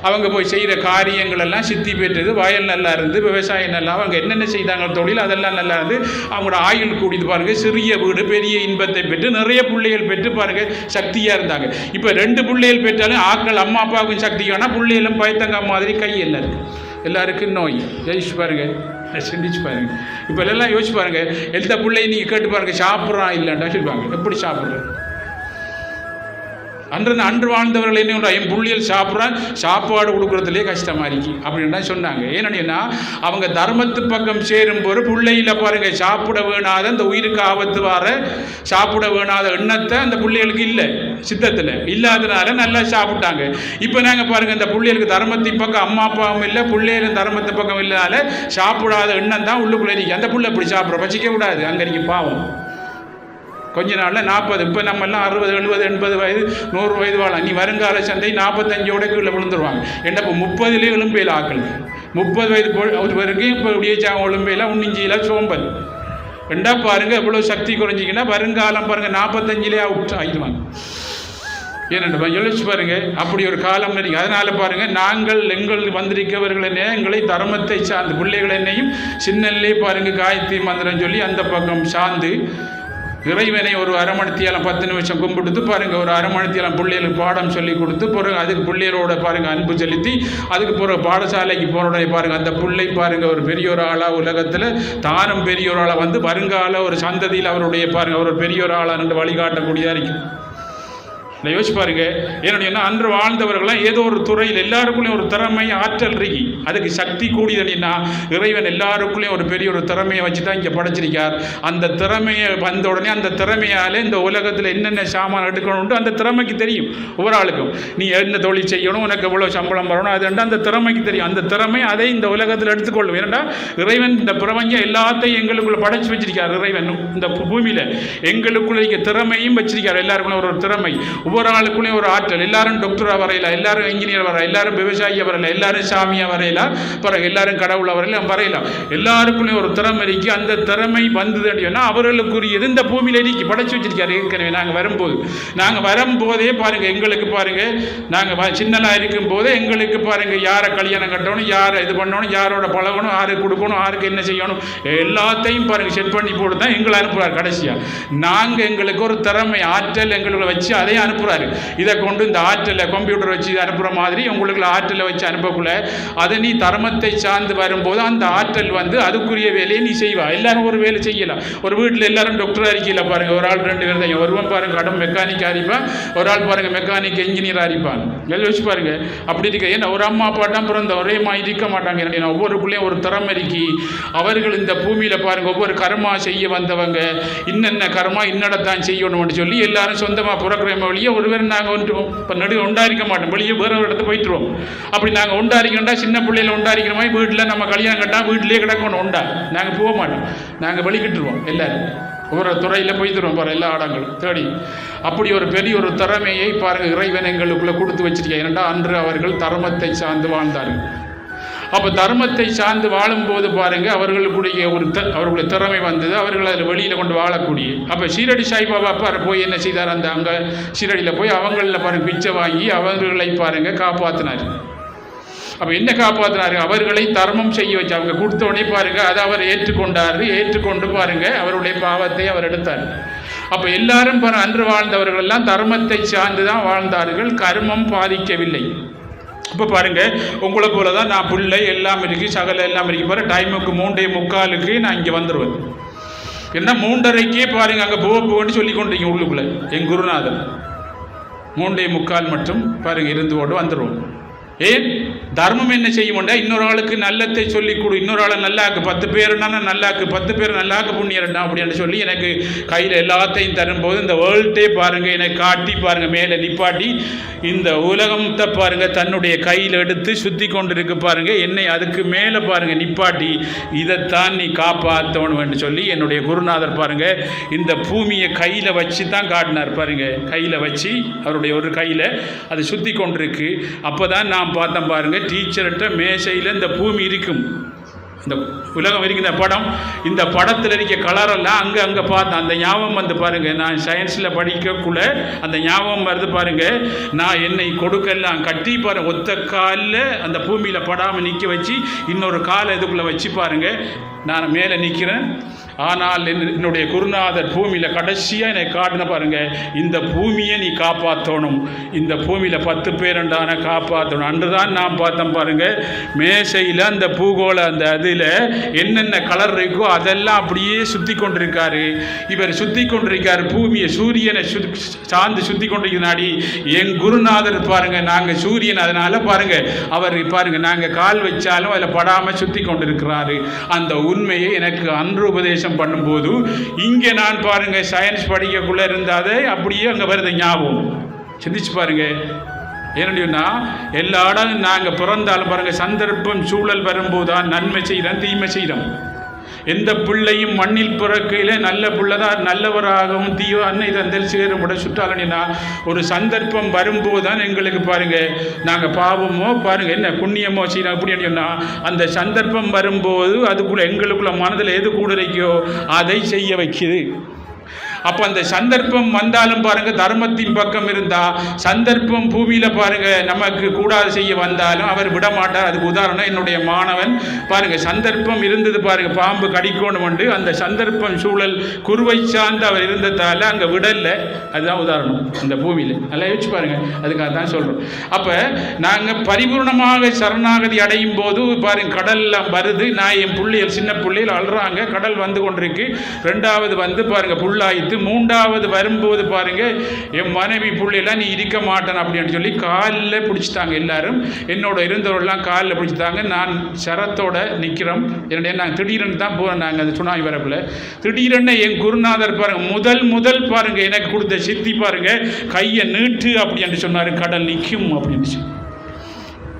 அவங்க போய் செய்கிற காரியங்கள் எல்லாம் சித்தி பெற்றது. வயல் நல்லா இருந்து, விவசாயம் நல்லா, அவங்க என்னென்ன செய்தாங்க தொழில் அதெல்லாம் நல்லா இருந்து அவங்களோட ஆயுள் கூடிது பாருங்கள். சிறிய வீடு பெரிய இன்பத்தை பெற்று நிறைய பிள்ளைகள் பெற்று பாருங்கள் சக்தியாக இருந்தாங்க. இப்போ 2 பிள்ளைகள் பெற்றாலும் ஆக்கள் அம்மா அப்பாவுக்கும் சக்தி ஆனால் பிள்ளைகளும் பயத்தங்க மாதிரி கை எல்லாம் இருக்கு, எல்லாருக்கும் நோய். யோசிச்சு பாருங்க, சிந்திச்சு பாருங்க. இப்போ எல்லாம் யோசிச்சு பாருங்க, எந்த பிள்ளையை நீங்கள் கேட்டு பாருங்க சாப்பிட்றான் இல்லைன்னா சொல்லுவாங்க, எப்படி சாப்பிட்றேன் அன்று வாழ்ந்தவர்கள் என்ன என் புள்ளியல் சாப்பிட்றான், சாப்பாடு கொடுக்குறதுலேயே கஷ்டமாக இருக்கு அப்படின்னு தான் சொன்னாங்க. ஏன்னா அவங்க தர்மத்து பக்கம் சேரும்போது பிள்ளையில் பாருங்கள் சாப்பிட வேணாத அந்த உயிருக்கு ஆபத்து வர சாப்பிட வேணாத எண்ணத்தை அந்த பிள்ளைகளுக்கு இல்லை, சித்தத்தில் இல்லாதனால நல்லா சாப்பிட்டாங்க. இப்போ நாங்கள் பாருங்கள் இந்த பிள்ளைகளுக்கு தர்மத்தின் பக்கம் அம்மா அப்பாவும் இல்லை, பிள்ளைகளும் தர்மத்து பக்கம் இல்லாத சாப்பிடாத எண்ணம் தான் உள்ளுக்குள்ளே இருக்கு. அந்த பிள்ளை இப்படி சாப்பிட்ற பச்சிக்க கூடாது, அங்கே இருக்கு பாவம். கொஞ்ச நாளில் 40, இப்போ நம்மெல்லாம் 60 70 80 வயது 100 வயது வாழலாம். நீ வருங்கால சந்தை 45 கீழே விழுந்துருவாங்க. ஏன்னா இப்போ 30 எலும்பையில் ஆக்கள் 30 வயது ஒரு வரைக்கும் இப்போ அப்படியே எலும்பையில் உன்னிஞ்சியில் சோம்பல் ரெண்டா பாருங்கள் எவ்வளோ சக்தி குறைஞ்சிங்கன்னா வருங்காலம் பாருங்கள் 45 அவுட் ஆகிடுவாங்க. ஏன்னா யோசிச்சு பாருங்க, அப்படி ஒரு காலம் இருக்கு. அதனால பாருங்க நாங்கள் எங்கள் வந்திருக்கவர்கள் என்ன எங்களை தர்மத்தை சார்ந்து பிள்ளைகள் என்னையும் சின்னல்லே பாருங்க காயத்ரி மந்திரம் சொல்லி அந்த பக்கம் சார்ந்து இறைவனை ஒரு அரை மணித்தியாலம் 10 நிமிஷம் கும்பிடுத்து பாருங்கள், ஒரு அரை மணித்தியாலம் பிள்ளைகளுக்கு பாடம் சொல்லி கொடுத்து பிறகு அதுக்கு பிள்ளைகளோட பாருங்கள் அன்பு செலுத்தி அதுக்கு பிறகு பாடசாலைக்கு போனோடனே பாருங்கள் அந்த பிள்ளை பாருங்கள் ஒரு பெரிய ஒரு ஆளாக உலகத்தில் தானும் பெரிய ஒரு ஆளாக வந்து வருங்கால ஒரு சந்ததியில் அவருடைய பாருங்கள் ஒரு பெரிய ஒரு ஆளாக நின்று வழிகாட்டக்கூடியதாக இருக்கும். யோசிச்சு பாருங்க, ஏன்னா அன்று வாழ்ந்தவர்களாம் ஏதோ ஒரு துறையில் எல்லாருக்குள்ளேயும் ஒரு திறமை ஆற்றல் இருக்கு, அதுக்கு சக்தி கூடியதுன்னா இறைவன் எல்லாருக்குள்ளேயும் ஒரு பெரிய ஒரு திறமையை வச்சு தான் இங்கே படைச்சிருக்கார். அந்த திறமையை வந்த உடனே அந்த திறமையால் இந்த உலகத்தில் என்னென்ன சாமான் எடுக்கணும்ட்டு அந்த திறமைக்கு தெரியும். ஒவ்வொரு ஆளுக்கும் நீ என்ன தொழில் செய்யணும், உனக்கு எவ்வளோ சம்பளம் வரணும், அது அந்த திறமைக்கு தெரியும். அந்த திறமை அதை இந்த உலகத்தில் எடுத்துக்கொள்ளும். ஏன்னா இறைவன் இந்த பிரபஞ்சம் எல்லாத்தையும் எங்களுக்குள்ள படைச்சு வச்சிருக்கார். இறைவன் இந்த பூமியில் எங்களுக்குள்ள திறமையும் வச்சிருக்கார், எல்லாருக்குள்ள ஒரு திறமை. ஒவ்வொரு ஆளுக்குள்ளேயும் ஒரு ஆற்றல். எல்லாரும் டாக்டராக வரையில, எல்லாரும் இன்ஜினியர் வர, எல்லாரும் விவசாயியை வரையில, எல்லாரும் சாமியாக வரையில, பிறகு எல்லாரும் கடவுளை வரையில வரையலாம். எல்லாருக்குள்ளேயும் ஒரு திறமை இருக்கு. அந்த திறமை வந்தது அப்படின்னா அவர்களுக்குரியது இந்த பூமியில் இருக்கு, படைச்சு வச்சிருக்காரு ஏற்கனவே. நாங்கள் வரும்போதே பாருங்க, எங்களுக்கு பாருங்க, நாங்கள் சின்னலாக இருக்கும் போதே எங்களுக்கு பாருங்க, யாரை கல்யாணம் கட்டணும், யாரை இது பண்ணணும், யாரோட பழகணும், யாருக்கு கொடுக்கணும், யாருக்கு என்ன செய்யணும், எல்லாத்தையும் பாருங்க செட் பண்ணி போட்டு தான் எங்களை அனுப்புறாரு. கடைசியா நாங்கள் எங்களுக்கு ஒரு திறமை ஆற்றல் எங்களுக்கு வச்சு அதை அனுப்புறாரு. இதை கொண்டு இந்த ஆற்றலை கம்ப்யூட்டர் வச்சு அனுப்புற மாதிரி உங்களுக்கு ஆற்றலை வச்சு அனுப்பக்குள்ள அதை நீ தர்மத்தை சார்ந்து வரும்போது அந்த ஆற்றல் வந்து அதுக்குரிய வேலையை நீ செய்வா. எல்லாரும் ஒரு வேலை செய்யலாம். ஒரு வீட்டில் எல்லாரும் டாக்டர் அறிக்கையில் பாருங்க, ஒரு ஆள் 2 பேர் தான். ஒருவன் பாருங்க கடும் மெக்கானிக் அரிப்பான், ஒரு ஆள் பாருங்க மெக்கானிக் இன்ஜினியர் அரிப்பான். எல்லாம் வச்சு பாருங்க. அப்படி இருக்க ஏன்னா ஒரு அம்மா அப்பா தான் பிறந்த ஒரே மாதிரி இருக்க மாட்டாங்க. ஒவ்வொருக்குள்ளேயும் ஒரு திறமை இருக்கி அவர்கள் இந்த பூமியில பாருங்க ஒவ்வொரு கர்மா செய்ய வந்தவங்க இன்னென்ன கர்மா இன்னடத்தான் செய்யணும்னு சொல்லி எல்லாரும் சொந்தமாக புறக்கிழமை வழியே ஒருவர் நாங்கள் இப்போ உண்டாரிக்க மாட்டோம், வெளியே வேற ஒரு இடத்துல போயிட்டுருவோம். அப்படி நாங்கள் உண்டாரிக்கண்டா சின்ன பிள்ளையில உண்டாரிக்கிற மாதிரி வீட்டில் நம்ம கல்யாணம் கட்டா வீட்டிலேயே கிடக்கணும் உண்டா, நாங்கள் போக மாட்டோம், நாங்கள் வெளிக்கிட்டுருவோம். எல்லாரும் ஒவ்வொரு துறையில் போய் தருவோம் பாரு, எல்லா இடங்களும் தேடி. அப்படி ஒரு பெரிய ஒரு திறமையை பாருங்க இறைவன் எங்களுக்குள்ள கொடுத்து வச்சிருக்கேன். ஏனென்றால் அன்று அவர்கள் தர்மத்தை சார்ந்து வாழ்ந்தார்கள். அப்போ தர்மத்தை சார்ந்து வாழும்போது பாருங்க அவர்களுடைய அவர்களுடைய திறமை வந்தது, அவர்கள் அதில் வெளியில் கொண்டு வாழக்கூடிய. அப்போ ஷீரடி சாய்பாபா போய் என்ன செய்தார், அந்த அங்கே ஷீரடியில் போய் அவங்களில் பாருங்க பிச்சை வாங்கி அவர்களை பாருங்க காப்பாற்றினார். அப்போ என்ன காப்பாற்றினாரு, அவர்களை தர்மம் செய்ய வச்சு அவங்க கொடுத்தோடனே பாருங்க அதை அவர் ஏற்றுக்கொண்டு பாருங்க அவருடைய பாவத்தை அவர் எடுத்தார். அப்போ எல்லாரும் பாருங்க அன்று வாழ்ந்தவர்கள் எல்லாம் தர்மத்தை சார்ந்து தான் வாழ்ந்தார்கள், கர்மம் பாதிக்கவில்லை. இப்போ பாருங்க உங்களை போல தான் நான் பிள்ளை எல்லாம் இருக்கு, சகல எல்லாம் இருக்கு பாரு. டைமுக்கு 3:45 நான் இங்கே வந்துடுவேன். என்ன 3:30 பாருங்க அங்கே போன்னு சொல்லி கொண்டிருக்கீங்க உள்ளுக்குள்ள. என் குருநாதன் 3:45 மட்டும் பாருங்க இருந்து கொண்டு வந்துடுவோம். ஏன் தர்மம் என்ன செய்யும்டா, இன்னொரு ஆளுக்கு நல்லத்தை சொல்லி கொடு, இன்னொரு ஆளை நல்லாக்கு, 10 பேருன்னா நல்லாக்கு, 10 பேர் நல்லாக்கு புண்ணியரண்டா அப்படின்னு சொல்லி எனக்கு கையில் எல்லாத்தையும் தரும்போது இந்த வேர்ல்டே பாருங்க எனக்கு காட்டி பாருங்க மேலே நிப்பாட்டி இந்த உலகத்தை பாருங்க தன்னுடைய கையில் எடுத்து சுத்தி கொண்டு இருக்கு பாருங்க, என்னை அதுக்கு மேலே பாருங்க நிப்பாட்டி இதைத்தான் நீ காப்பாற்றணும்னு சொல்லி என்னுடைய குருநாதர் பாருங்க இந்த பூமியை கையில் வச்சு தான் காட்டினார் பாருங்க. கையில் வச்சு அவருடைய ஒரு கையில் அது சுத்தி கொண்டிருக்கு. அப்போதான் நான் பார்த்தேன் பாருங்க டீச்சர்கிட்ட மேசையில் இந்த பூமி இருக்கும், இந்த உலகம் இருக்கு, இந்த படத்தில் இருக்க கலரெல்லாம் அங்கே பார்த்தேன். அந்த ஞாபகம் வந்து பாருங்க, நான் சயின்ஸில் படிக்கக்குள்ள அந்த ஞாபகம் வருது பாருங்க. நான் என்னை கொடுக்கலாம் கட்டி பாருங்க ஒத்த காலில் அந்த பூமியில் படாமல் நிற்க வச்சு இன்னொரு காலை இதுக்குள்ளே வச்சு பாருங்க நான் மேலே நிற்கிறேன். ஆனால் என்னுடைய குருநாதர் பூமியில் கடைசியாக என்னை காட்டின பாருங்க, இந்த பூமியை நீ காப்பாற்றணும், இந்த பூமியில் 10 பேருண்டான காப்பாற்றணும். அன்றுதான் நான் பார்த்தேன் பாருங்க மேசையில் அந்த பூகோள அந்த அதில் என்னென்ன கலர் இருக்கோ அதெல்லாம் அப்படியே சுற்றி கொண்டிருக்காரு. இவர் சுற்றி கொண்டிருக்காரு பூமியை, சூரியனை சார்ந்து சுற்றி கொண்டிருக்கிறாடி. என் குருநாதர் பாருங்க நாங்கள் சூரியன், அதனால பாருங்க அவர் பாருங்க நாங்கள் கால் வச்சாலும் அதில் படாமல் சுற்றி கொண்டிருக்கிறாரு. அந்த உண்மையை எனக்கு அன்று உபதேசம் பண்ணும்போது இங்கே நான் பாருங்க சயின்ஸ் படிக்கக்குள்ள இருந்தாதே அப்படியே அங்கே வருது ஞாபகம். சிந்திச்சு பாருங்க. ஏன்னா எல்லா இடம் நாங்கள் பிறந்தாலும் பாருங்க சந்தர்ப்பம் சூழல் வரும்போது தான் நன்மை செய்கிறோம் தீமை செய்கிறோம். எந்த பிள்ளையும் மண்ணில் பிறக்கையில் நல்ல பிள்ளைதான் நல்லவராகவும் தீயோ அன்னை தந்தல் சேரும்பட சுற்றாலனா ஒரு சந்தர்ப்பம் வரும்போது தான் எங்களுக்கு பாருங்க நாங்கள் பாவமோ பாருங்க என்ன புண்ணியமோ செய்யணும் அப்படின்னு சொன்னால் அந்த சந்தர்ப்பம் வரும்போது அதுக்குள்ள எங்களுக்குள்ள மனதில் எது கூட இருக்கோ அதை செய்ய வைக்குது. அப்போ அந்த சந்தர்ப்பம் வந்தாலும் பாருங்க தர்மத்தின் பக்கம் இருந்தால் சந்தர்ப்பம் பூமியில் பாருங்க நமக்கு கூடாது செய்ய வந்தாலும் அவர் விட மாட்டார். அதுக்கு உதாரணம் என்னுடைய மாணவன் பாருங்க சந்தர்ப்பம் இருந்தது பாருங்க பாம்பு கடிக்கணும் உண்டு, அந்த சந்தர்ப்பம் சூழல் குருவை சார்ந்து அவர் இருந்ததால் அங்கே விடல. அதுதான் உதாரணம் அந்த பூமியில். நல்லா யோசிச்சு பாருங்க, அதுக்காக தான் சொல்கிறோம். அப்போ நாங்கள் பரிபூர்ணமாக சரணாகதி அடையும் போது பாருங்க கடல்லாம் வருது. நான் என் பிள்ளைகள் சின்ன பிள்ளைகள் அழுறாங்க, கடல் வந்து கொண்டிருக்கு. 2வது வந்து பாருங்க புல்லாயித்து. 3வது வரும்போது பாருங்க என் மனைவி பிள்ளைலாம் நீ இருக்க மாட்டேன் அப்படின்னு சொல்லி காலில் பிடிச்சிட்டாங்க. எல்லாரும் என்னோட இருந்தவர்கள்லாம் காலில் பிடிச்சிட்டாங்க. நான் சரத்தோட நிற்கிறோம். என்னுடைய நாங்கள் திடீரென்னு தான் போகிறோம். நாங்கள் அந்த சுனாமி வரப்பில் திடீரென்னு என் குருநாதர் பாருங்க முதல் பாருங்க எனக்கு கொடுத்த சித்தி பாருங்க கையை நீட்டு அப்படின்னு சொன்னார். கடல் நிற்கும் அப்படின்னு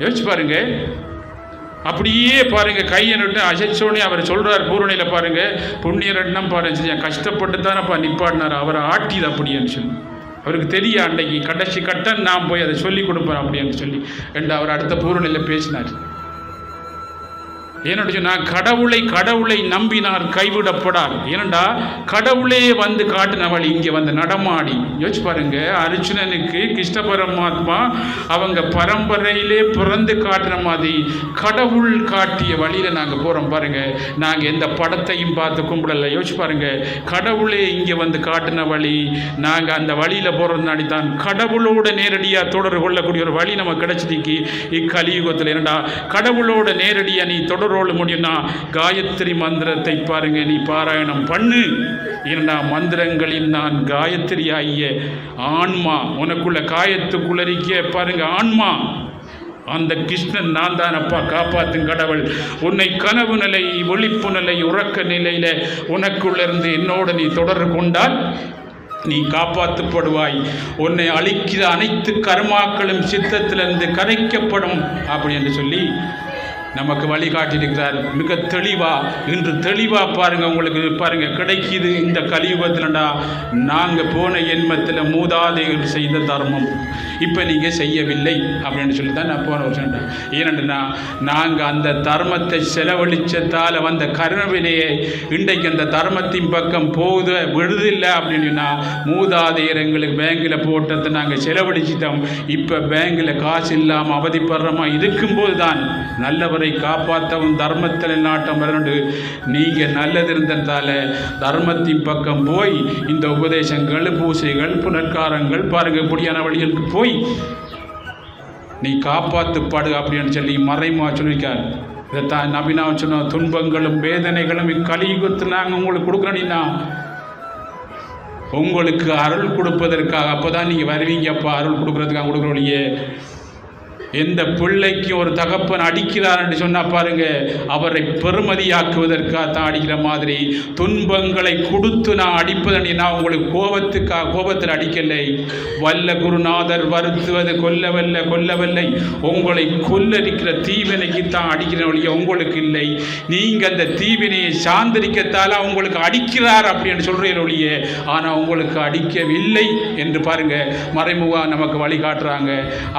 யோசிச்சு பாருங்க. அப்படியே பாருங்க கையை நிட்டு அசைச்சோடனே அவர் சொல்றார் பூரணையில் பாருங்க புண்ணிய ரெண்டம் பாருங்க கஷ்டப்பட்டு தானப்பா நிப்பாட்டினார், அவரை ஆட்டிது அப்படின்னு சொல்லி அவருக்கு தெரிய அன்றைக்கு கடைசி கட்டம் நான் போய் அதை சொல்லி கொடுப்பேன் அப்படின்னு சொல்லி என்று அவர் அடுத்த பூரணியில் பேசினார். ஏன்னு நான் கடவுளை நம்பினார் கைவிடப்படார். ஏனண்டா கடவுளே வந்து காட்டின வழி இங்கே வந்து நடமாடி யோசிச்சு பாருங்க. அர்ஜுனனுக்கு கிருஷ்ண பரமாத்மா அவங்க பரம்பரையிலே பிறந்து காட்டின மாதிரி கடவுள் காட்டிய வழியில் நாங்கள் போகிறோம் பாருங்க. நாங்கள் எந்த படத்தையும் பார்த்து கும்பிடலை. யோசிச்சு பாருங்க, கடவுளே இங்கே வந்து காட்டின வழி. நாங்கள் அந்த வழியில் போகிறதுனாடி தான் கடவுளோட நேரடியாக தொடர்பு கொள்ளக்கூடிய ஒரு வழி நமக்கு கிடைச்சிருக்கு இக்கலியுகத்தில். ஏனண்டா கடவுளோட நேரடியாக நீ தொடர்பு முடியும்னா காயத்ரி மந்திரத்தை பாருங்க, நீ பாராயணம் பண்ணு. ஏன்னா மந்திரங்களில் நான் காயத்ரி ஆகிய ஆன்மா உனக்குள்ள காயத்துக்குள்ளறிக்க பாருங்க. ஆன்மா அந்த கிருஷ்ணன் நான் தான் அப்பா காப்பாற்றும் கடவுள். உன்னை கனவு நிலை, ஒளிப்பு நிலை, உறக்க நிலையில உனக்குள்ளிருந்து என்னோடு நீ தொடர்பு கொண்டால் நீ காப்பாற்றப்படுவாய். உன்னை அழிக்கிற அனைத்து கர்மாக்களும் சித்தத்திலிருந்து கரைக்கப்படும் அப்படி என்று சொல்லி நமக்கு வழிகாட்டியிருக்கிறார். மிக தெளிவாக இன்று தெளிவாக பாருங்கள். உங்களுக்கு பாருங்கள் கிடைக்கிது இந்த கலியுகத்தில்டா. நாங்கள் போன எண்மத்தில் மூதாதைகள் செய்த தர்மம் இப்போ நீங்கள் செய்யவில்லை அப்படின்னு சொல்லி தான் நான் போன வருஷம். ஏனென்றுனா நாங்கள் அந்த தர்மத்தை செலவழிச்சதால் வந்த கருணவினையை இன்றைக்கு அந்த தர்மத்தின் பக்கம் போகுது விடுதில்லை அப்படின்னா மூதாதையர் எங்களுக்கு பேங்கில் போட்டதை நாங்கள் செலவழிச்சிட்டோம். இப்போ பேங்கில் காசு இல்லாமல் அவதிப்படுறோமா இருக்கும்போது தான் நல்லவர் காப்பாற்றவும் தர்மத்தில் நாட்டம் வரண்டு. நீங்கள் நல்லது இருந்ததால தர்மத்தின் பக்கம் போய் இந்த உபதேசங்கள், பூசைகள், புனர்காரங்கள் பாருங்க இப்படியான வழிகளுக்கு போய் நீ காப்பாற்றுப்பாடு அப்படின்னு சொல்லி மறைமா சொல்லியிருக்கார். இதைத்தான் நபினா சொன்ன துன்பங்களும் வேதனைகளும் இக்கலியுகத்தில் நாங்கள் உங்களுக்கு கொடுக்குறோன்னா உங்களுக்கு அருள் கொடுப்பதற்காக. அப்போ தான் நீங்கள் வருவீங்க. அப்போ அருள் கொடுக்குறதுக்காக கொடுக்குறோலையே. எந்த பிள்ளைக்கு ஒரு தகப்பன் அடிக்கிறார் என்று சொன்னால் பாருங்க, அவரை பெருமதியாக்குவதற்காக தான் அடிக்கிற மாதிரி துன்பங்களை கொடுத்து நான் அடிப்பதனை நான் உங்களுக்கு கோபத்தில் அடிக்கலை. வல்ல குருநாதர் வருத்துவது கொல்லவல்லை உங்களை கொல்லடிக்கிற தீவினைக்கு தான் அடிக்கிற வழியை உங்களுக்கு இல்லை. நீங்கள் அந்த தீவினையை சார்ந்திருக்கத்தால் உங்களுக்கு அடிக்கிறார் அப்படின்னு சொல்கிற ஒழிய ஆனால் உங்களுக்கு அடிக்கவில்லை என்று பாருங்க மறைமுகமாக நமக்கு வழிகாட்டுறாங்க.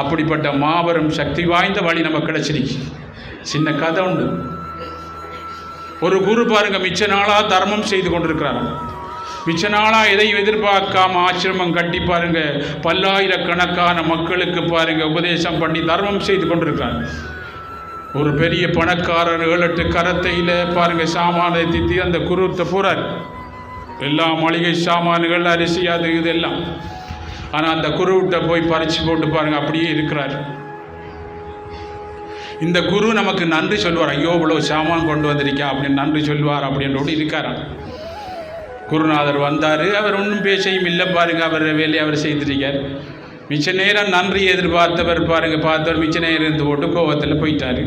அப்படிப்பட்ட மாபெரும் சக்தி வாய்ந்த வழி நமக்கு கிடைச்சிருக்கு. சின்ன கதை உண்டு. ஒரு குரு பாருங்க மிச்ச நாளா தர்மம் செய்து கொண்டிருக்கிறார். மிச்ச நாளா எதையும் எதிர்பார்க்காம ஆசிரமம் கட்டி பாருங்க பல்லாயிரக்கணக்கான மக்களுக்கு பாருங்க உபதேசம் பண்ணி தர்மம் செய்து கொண்டிருக்கிறார். ஒரு பெரிய பணக்காரர் 7-8 கரத்தையில் பாருங்க சாமானை தித்தி அந்த குருத்தை போறார். எல்லா மளிகை சாமான்கள், அரிசி, அது இது எல்லாம். ஆனால் அந்த குருவிட்ட போய் பறிச்சு போட்டு பாருங்க அப்படியே இருக்கிறார். இந்த குரு நமக்கு நன்றி சொல்வார். ஐயோ இவ்வளோ சாமான் கொண்டு வந்திருக்கா அப்படின்னு நன்றி சொல்வார் அப்படின்றோடு இருக்காராம். குருநாதர் வந்தார். அவர் ஒன்றும் பேசையும் இல்லை பாருங்க. அவர் வேலையை அவர் செய்திருக்கார். மிச்ச நேரம் நன்றி எதிர்பார்த்தவர் பாருங்க பார்த்தவர் மிச்ச நேரம் இருந்து போட்டு கோவத்தில் போயிட்டார்.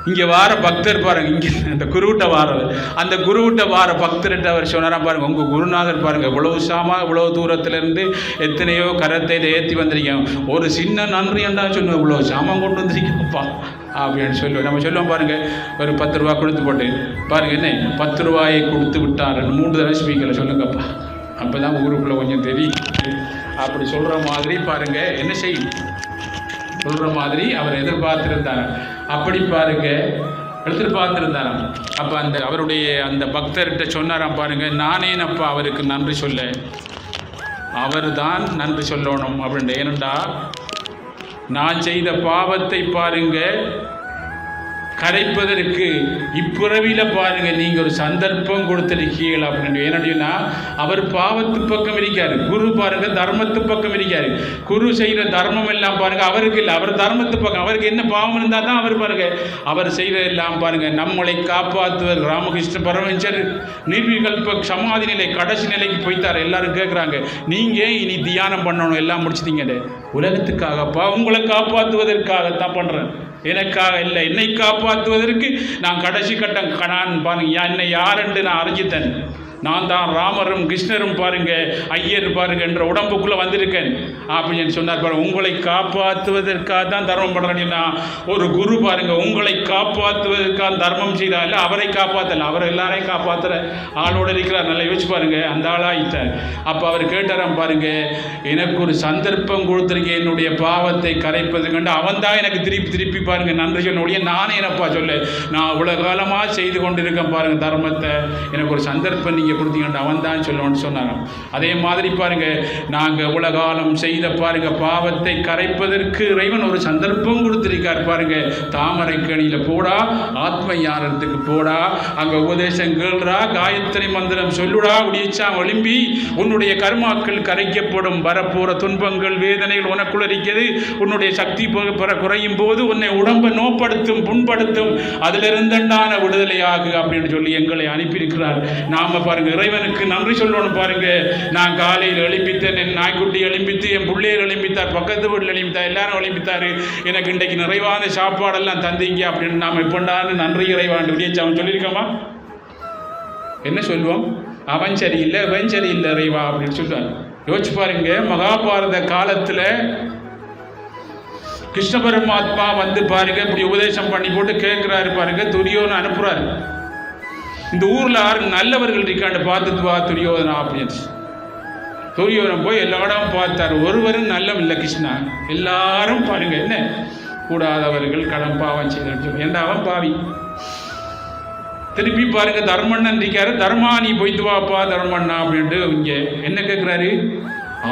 இங்கே வார பக்தர் பாருங்க, இங்கே அந்த குருவிட்ட வாரவர், அந்த குருவிட்ட வார பக்தர்கிட்ட அவர் சொன்னாராம் பாருங்க, உங்கள் குருநாதர் பாருங்க இவ்வளவு இவ்வளோ தூரத்துலேருந்து எத்தனையோ கரத்தை இதை ஏற்றி வந்திருக்கேன். ஒரு சின்ன நன்றி என்றா சொன்னோம், இவ்வளோ சாமான் கொண்டு வந்திருக்கேன்ப்பா அப்படின்னு சொல்லுவோம். நம்ம சொல்லுவோம் பாருங்க, ஒரு 10 ரூபா கொடுத்து போட்டு பாருங்க என்ன 10 ரூபாயை கொடுத்து விட்டார் 3 தடவை ஸ்பீக்கரில் சொல்லுங்கப்பா. அப்போ தான் ஊருக்குள்ளே கொஞ்சம் தெரியும். அப்படி சொல்கிற மாதிரி பாருங்க என்ன செய்யும் சொல்கிற மாதிரி அவர் எதிர்பார்த்துருந்தார். அப்படி பாருங்க எதிர்பார்த்துருந்தாராம். அப்போ அவருடைய அந்த பக்தர்கிட்ட சொன்னாராம் பாருங்க, நானேனப்பா அவருக்கு நன்றி சொல்ல, அவர் தான் நன்றி சொல்லணும் அப்படின்ட்டு. ஏனண்டா நான் செய்த பாவத்தை பாருங்க கரைப்பதற்கு இப்புறவியில் பாருங்க நீங்கள் ஒரு சந்தர்ப்பம் கொடுத்திருக்கீர்கள் அப்படின்னு. ஏன்னா அவர் பாவத்து பக்கம் இருக்காரு, குரு பாருங்க தர்மத்து பக்கம் இருக்காரு. குரு செய்கிற தர்மம் எல்லாம் பாருங்க அவருக்கு இல்லை, அவர் தர்மத்து பக்கம். அவருக்கு என்ன பாவம் இருந்தால் தான் அவர் பாருங்க அவர் செய்கிற எல்லாம் பாருங்க நம்மளை காப்பாற்றுவர். ராமகிருஷ்ண பரமஹம்சர் நிர்விகல்ப சமாதி நிலை கடைசி நிலைக்கு போய்த்தார். எல்லாரும் கேட்குறாங்க, நீங்கள் இனி தியானம் பண்ணணும், எல்லாம் முடிச்சிட்டீங்க. உலகத்துக்காகப்பா, உங்களை காப்பாற்றுவதற்காகத்தான் பண்ணுறேன், எனக்காக இல்லை. என்னை காப்பாற்றுவதற்கு நான் கடைசி கட்டம் நான் பாருங்க என்னை யாரென்று நான் அறிஞ்சித்தேன். நான் தான் ராமரும் கிருஷ்ணரும் பாருங்க, ஐயர் பாருங்க என்ற உடம்புக்குள்ளே வந்திருக்கேன் அப்படின்னு சொன்னார் பாருங்க. உங்களை காப்பாற்றுவதற்காக தான் தர்மம் பண்ணுறேன்னா, ஒரு குரு பாருங்க உங்களை காப்பாற்றுவதற்காக தர்மம் செய்தால் இல்லை, அவரை காப்பாற்றல, அவர் எல்லாரையும் காப்பாற்றுற ஆளோடு இருக்கிறார். நல்லா யோசிச்சு பாருங்க, அந்த ஆளாயிட்டார். அப்போ அவர் கேட்டாராம் பாருங்க, எனக்கு ஒரு சந்தர்ப்பம் கொடுத்துருக்கேன் என்னுடைய பாவத்தை கரைப்பது கண்டு, அவன் தான் எனக்கு திருப்பி பாருங்க நன்றி சொன்ன ஒழிய நானே என்னப்பா சொல்ல, நான் இவ்வளோ காலமாக செய்து கொண்டிருக்கேன் பாருங்க தர்மத்தை, எனக்கு ஒரு சந்தர்ப்பம் நீங்கள் கொடுத்தீங்கன்னு அவன் தான் சொல்லணும்னு சொன்னாங்க. அதே மாதிரி பாருங்க, நாங்கள் இவ்வளோ காலம் செய்த பாருங்க பாவத்தை கரைப்பதற்கு இறைவன் ஒரு சந்தர்ப்பம் கொடுத்திருக்கார் பாருங்க. தாமரைக்கணியில் போடா, ஆத்ம ஞானத்துக்கு போடா, அங்கே உபதேசம் கேள்றா, காயத்ரி மந்திரம் சொல்லுடா, உடிச்சா ஒளிம்பி உன்னுடைய கர்மாக்கள் கரைக்கப்படும். வரப்போற துன்பங்கள் வேதனைகள் உனக்குள்ள இருக்கிறது, உன்னுடைய சக்தி குறையும் போது உன்னை உடம்பை நோப்படுத்தும், புண்படுத்தும், அதிலிருந்தான விடுதலையாகு அப்படின்னு சொல்லி எங்களை அனுப்பியிருக்கிறார். நாம பாருங்க இறைவனுக்கு நன்றி சொல்லணும் பாருங்க. நான் காலையில் எழுப்பித்தேன், என் நாய்க்குட்டி எழுப்பித்து, என் பிள்ளைகள் எழுப்பித்தார், பக்கத்து வீட்டில் எழுப்பித்தார், எல்லாரும் எழுப்பித்தாரு, எனக்கு இன்றைக்கு நிறைவான சாப்பாடெல்லாம் தந்தீங்க அப்படின்னு நாம் எப்பண்டான நன்றி இறைவான் அவன் சொல்லியிருக்கோமா? என்ன சொல்லுவோம்? அவன் சரியில்லை, அவன் சரியில்லை இறைவா அப்படின்னு சொல்லுவார். யோசிச்சு பாருங்க, மகாபாரத காலத்தில் கிருஷ்ண பரமாத்மா வந்து பாருங்க இப்படி உபதேசம் பண்ணி போட்டு கேட்கிறாரு பாருங்க, துரியோதனை அனுப்புறாரு. இந்த ஊர்ல யாரு நல்லவர்கள் இருக்காண்டு பார்த்துட்டு வா துரியோதனா அப்படின்னு. துரியோதனன் போய் எல்லா இடமும் பார்த்தாரு, ஒருவரும் நல்லம் இல்லை கிருஷ்ணா, எல்லாரும் பாருங்க என்ன கூடாதவர்கள், கடன் பாவம் செய்யணும், ஏண்டா அவன் பாவி. திருப்பி பாருங்க தர்மண்ணன் இருக்காரு, தர்மா நீ போய்த்து வாப்பா தர்மண்ணா அப்படின்ட்டு இங்க என்ன கேட்கிறாரு,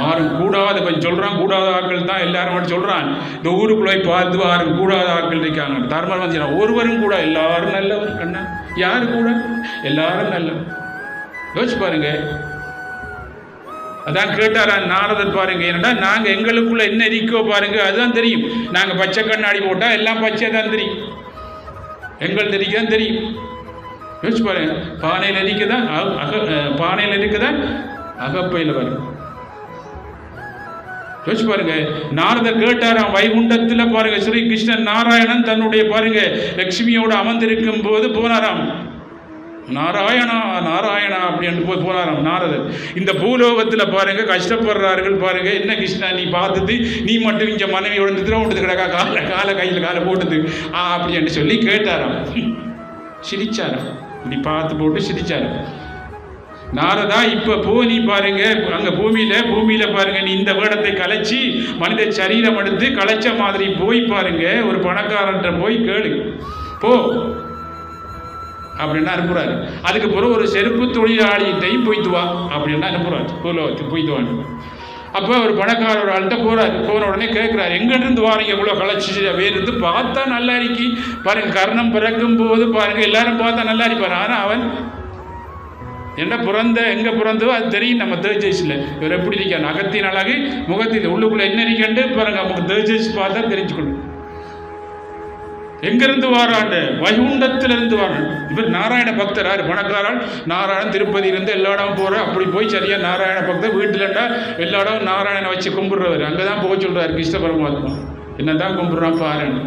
ஆறும் கூடாத கொஞ்சம் சொல்றான், கூடாத ஆட்கள் தான் எல்லாரும் மட்டும் சொல்றான், இந்த ஊருக்குள்ள போய் பார்த்து ஆறும் கூடாத ஆட்கள் இருக்காங்க. தர்மன் வந்து ஒருவரும் கூட, எல்லாரும் நல்லவர் கண்ணா, யாரு கூட, எல்லாரும் நல்லவர். யோசிச்சு பாருங்க. அதான் கேட்டாரா நாரதர் பாருங்க, என்னடா நாங்க எங்களுக்குள்ள என்ன இருக்கோ பாருங்க அதுதான் தெரியும். நாங்க பச்சை கண்ணாடி போட்டா எல்லாம் பச்சை தான் தெரியும், எங்கள் தெரியும் தெரியும். யோசிச்சு பாருங்க, பானையில் இருக்குதான் பானையில் இருக்குதான் அகப்பையில் வரும். யோசிச்சு பாருங்க. நாரதர் கேட்டாராம் வைகுண்டத்தில் பாருங்க, ஸ்ரீ கிருஷ்ணன் நாராயணன் தன்னுடைய பாருங்க லட்சுமியோடு அமர்ந்திருக்கும் போது போனாராம், நாராயணா நாராயணா அப்படின்னு போனாராம் நாரதர். இந்த பூலோகத்தில் பாருங்க கஷ்டப்படுறார்கள் பாருங்க, என்ன கிருஷ்ணா நீ பார்த்துட்டு நீ மட்டும் இங்கே மனைவியோட நிதிரோண்டு கிடக்கா, காலை கையில் காலை போட்டுது அப்படின்னு சொல்லி கேட்டாராம். சிரிச்சாராம், இப்படி பார்த்து போட்டு சிரிச்சாராம். நாரதா இப்ப நீ பாருங்க அங்க பூமியில பாருங்க, நீ இந்த வேடத்தை கலைச்சி மனித சரீரம் எடுத்து கலைச்ச மாதிரி போய் பாருங்க, ஒரு பணக்காரன்ற போய் கேளு போ அப்படின்னா அனுப்புறாரு. அதுக்கு பிறகு ஒரு செருப்பு தொழிலாளியையும் போய்த்து வா அப்படின்னா அனுப்புறாரு, பூலோகத்துக்கு போய்த்து வாங்க. அப்போ ஒரு பணக்கார ஒரு ஆள்கிட்ட போறாரு. போன உடனே கேட்குறாரு, எங்கிருந்து வாரீங்க எவ்வளோ களைச்சி வேறு பார்த்தா நல்லா இருக்கி பாருங்க, கர்ணம் பிறக்கும் போது பாருங்க எல்லாரும் பார்த்தா நல்லா இருப்பார். ஆனால் அவன் என்ன எங்கே பிறந்தோ அது தெரியும் நம்ம தேஜஸில். இவர் எப்படி இருக்கான், அகத்தின் அழகு முகத்தில் உள்ளுக்குள்ளே என்ன இருக்கண்டு பாருங்க, நமக்கு தேஜஸ் பார்த்தா தெரிஞ்சுக்கணும். எங்கிருந்து வாராண்டு, வைகுண்டத்திலிருந்து வாரான். இவர் நாராயண பக்தர், யார் பணக்காரன் நாராயணன், திருப்பதியிலிருந்து எல்லா இடம் போகிற, அப்படி போய் சரியா நாராயண பக்தர் வீட்டிலண்டா எல்லா இடம் நாராயணனை வச்சு கும்பிடுறவர், அங்கே தான் போக சொல்கிறார் கிருஷ்ண பரமாத்மா, என்ன தான் கும்பிட்றான் பாருன்னு.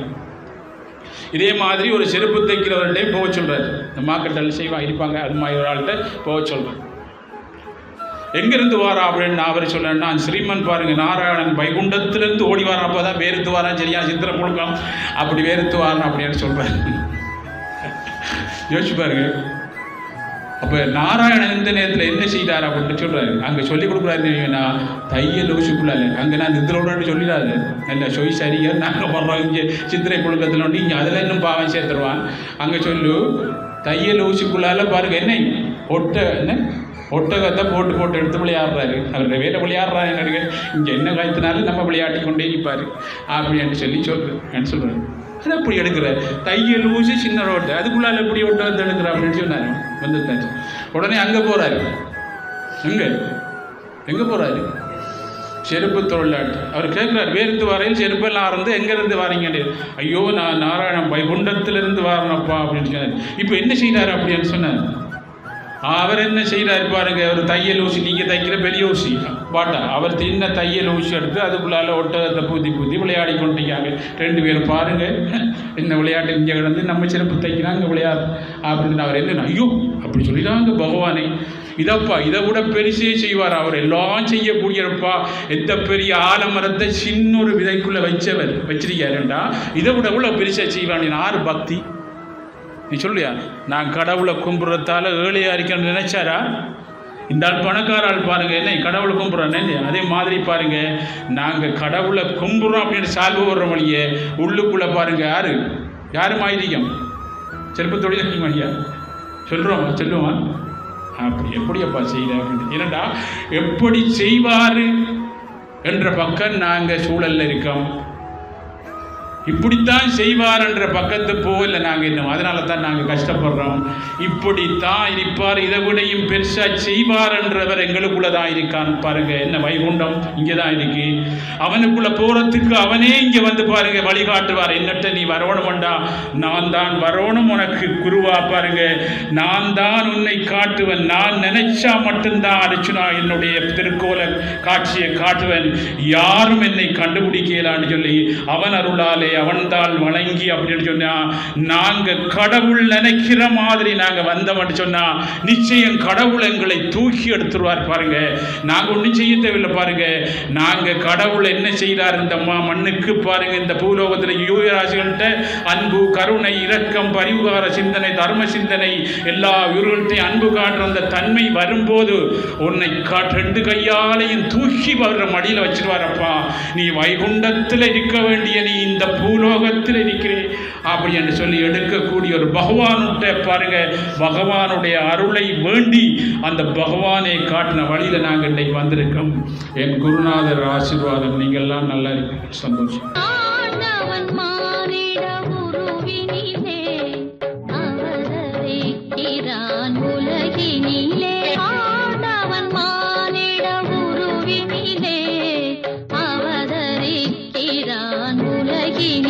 இதே மாதிரி ஒரு செருப்பு தைக்கிறவர்கிட்டையும் போக சொல்கிறார், இந்த மார்க்கெட்டில் செய்வாங்க இருப்பாங்க, அது மாதிரி ஒரு ஆள்கிட்ட போக சொல்கிறார். எங்கிருந்து வாரா அப்படின்னு அவர் சொல்றேன்னா, ஸ்ரீமன் பாருங்க நாராயணன் வைகுண்டத்திலிருந்து ஓடி வாரான், அப்போ தான் வேறுத்து வாரான், சரியா சித்திரை முழுக்கம் அப்படி வேறுத்து வாரான் அப்படின்னு சொல்றாரு. யோசிச்சு பாருங்க. அப்போ நாராயணன் இந்த நேரத்தில் என்ன செய்தார் அப்படின்னு சொல்றாரு, அங்கே சொல்லி கொடுக்குறாரு, தையல் ஊசிக்குள்ளாரு அங்கே நான் இதிலோட சொல்லிடாது நல்ல சொய் சரியா நாங்கள் வர்றோம் இங்கே சித்திரை புழுக்கத்தில் ஒன்று இங்கே அதில் இன்னும் பாவம் சேர்த்துருவான். அங்கே சொல்லு தையல் ஊசிக்குள்ளால பாருங்க என்ன ஒட்டகத்தை போட்டு எடுத்து விளையாடுறாரு. அவருடைய வேலை விளையாடுறாரு, என்ன இங்கே என்ன காய்த்தினாலும் நம்ம விளையாட்டி கொண்டே இருப்பார் அப்படின்னு சொல்கிறாரு. அது அப்படி எடுக்கிற தையல் ஊசி சின்ன ரோட்டு அதுக்குள்ளால எப்படி ஒட்டகத்தை எடுக்கிற அப்படின்னு சொன்னார். வந்துட்டாச்சு. உடனே அங்கே போகிறாரு. எங்கே போகிறாரு? செருப்பு தொழிலாட்டு. அவர் கேட்குறாரு, வேறுத்து வரையில் செருப்பெல்லாம் இருந்து எங்கேருந்து வாரீங்க? ஐயோ நான் நாராயணன் வைகுண்டத்திலிருந்து வாரனப்பா அப்படின்னு சொன்னார். இப்போ என்ன செய்கிறார் அப்படின்னு சொன்னார். அவர் என்ன செய்கிறார் பாருங்க, அவர் தையல் ஊசி, நீங்கள் தைக்கிற பெரிய ஊசி பாட்டா, அவர் தின்ன தையல் ஊசி எடுத்து அதுக்குள்ளால ஒட்டகத்தை பூத்தி விளையாடி கொண்டிருக்காங்க ரெண்டு பேரும். பாருங்க என்ன விளையாட்டு, இங்கே கிடந்து நம்ம சிறப்பு தைக்கிறாங்க விளையாடு அப்படின்னு. அவர் என்ன ஐயோ அப்படி சொல்லிடாங்க பகவானை, இதப்பா இதை விட பெருசே செய்வார் அவர், எல்லாம் செய்யக்கூடியப்பா. எந்த பெரிய ஆலமரத்தை சின்ன ஒரு விதைக்குள்ள வச்சிருக்காருண்டா இதை விட எவ்வளோ பெருசா செய்வான். யார் பக்தி நீ சொல்லியா? நான் கடவுளை கும்பிட்றதால ஏழையா இருக்கேன்னு நினைச்சாரா? இந்த ஆள் பணக்கார ஆள் பாருங்க, என்ன கடவுளை கும்பிட்றோன்னு. அதே மாதிரி பாருங்க, நாங்கள் கடவுளை கும்பிட்றோம் அப்படின்னு சால்வு வர்ற வழியே உள்ளுக்குள்ளே பாருங்க யாரும் ஆயிருக்கும் செருப்பத்தோடைய மணியா சொல்லுவான் அப்படி எப்படியப்பா செய்யல அப்படின்னு. ஏனண்டா எப்படி செய்வார் என்ற பக்கம் நாங்கள் சூழல்ல இருக்கோம். இப்படித்தான் செய்வார் என்ற பக்கத்து போகல நாங்கள் இன்னும். அதனால தான் நாங்கள் கஷ்டப்படுறோம். இப்படித்தான் இருப்பார், இதை விடையும் பெருசா செய்வார் என்றவர் எங்களுக்குள்ள தான் இருக்கான் பாருங்க. என்ன வைகுண்டம் இங்கே தான் இருக்கு. அவனுக்குள்ள போறதுக்கு அவனே இங்கே வந்து பாருங்க வழிகாட்டுவார். என்னட்ட நீ வரணும்டா, நான் தான் வரணும் உனக்கு குருவா பாருங்க. நான் தான் உன்னை காட்டுவன், நான் நினைச்சா மட்டும்தான் அர்ச்சுனா என்னுடைய திருக்கோல காட்சியை காட்டுவன், யாரும் என்னை கண்டுபிடிக்கலான்னு சொல்லி அவன் அருளாலே அவன்தால் வணங்கி அப்படின்னு சொன்னா நாங்க கடவுள் நினைக்கிற மாதிரி நாங்க வந்தோம்னு சொன்னா நிச்சயம் கடவுள் எங்களை தூக்கி எடுத்துருவார் பாருங்க. நாங்க ஒன்றும் செய்ய தேவையில்லை பாருங்க. நாங்க கடவுள் என்ன செய்தார் இந்த மண்ணுக்கு பாருங்க. இந்த பூலோகத்தில் யூராசிகள்கிட்ட அன்பு, கருணை, இரக்கம், பரிவுகார சிந்தனை, தர்ம சிந்தனை, எல்லா உயிர்கள்ட்டையும் அன்பு காட்டுற அந்த தன்மை வரும்போது உன்னை ரெண்டு கையாலையும் தூக்கி வர்ற மடியில் வச்சிருவாரப்பா. நீ வைகுண்டத்தில் இருக்க வேண்டிய நீ இந்த பூலோகத்தில் இருக்கிறேன் அப்படி என்று சொல்லி எடுக்கக்கூடிய ஒரு பகவானுடைய பாருங்க, பகவானுடைய அருளை வேண்டி அந்த பகவானை காட்டின வழியில நாங்கள் இன்னைக்கு வந்திருக்கோம். என் குருநாதர் ஆசீர்வாதம். நீங்கள்லாம் நல்லா இருக்கு, சந்தோஷம். உலகினி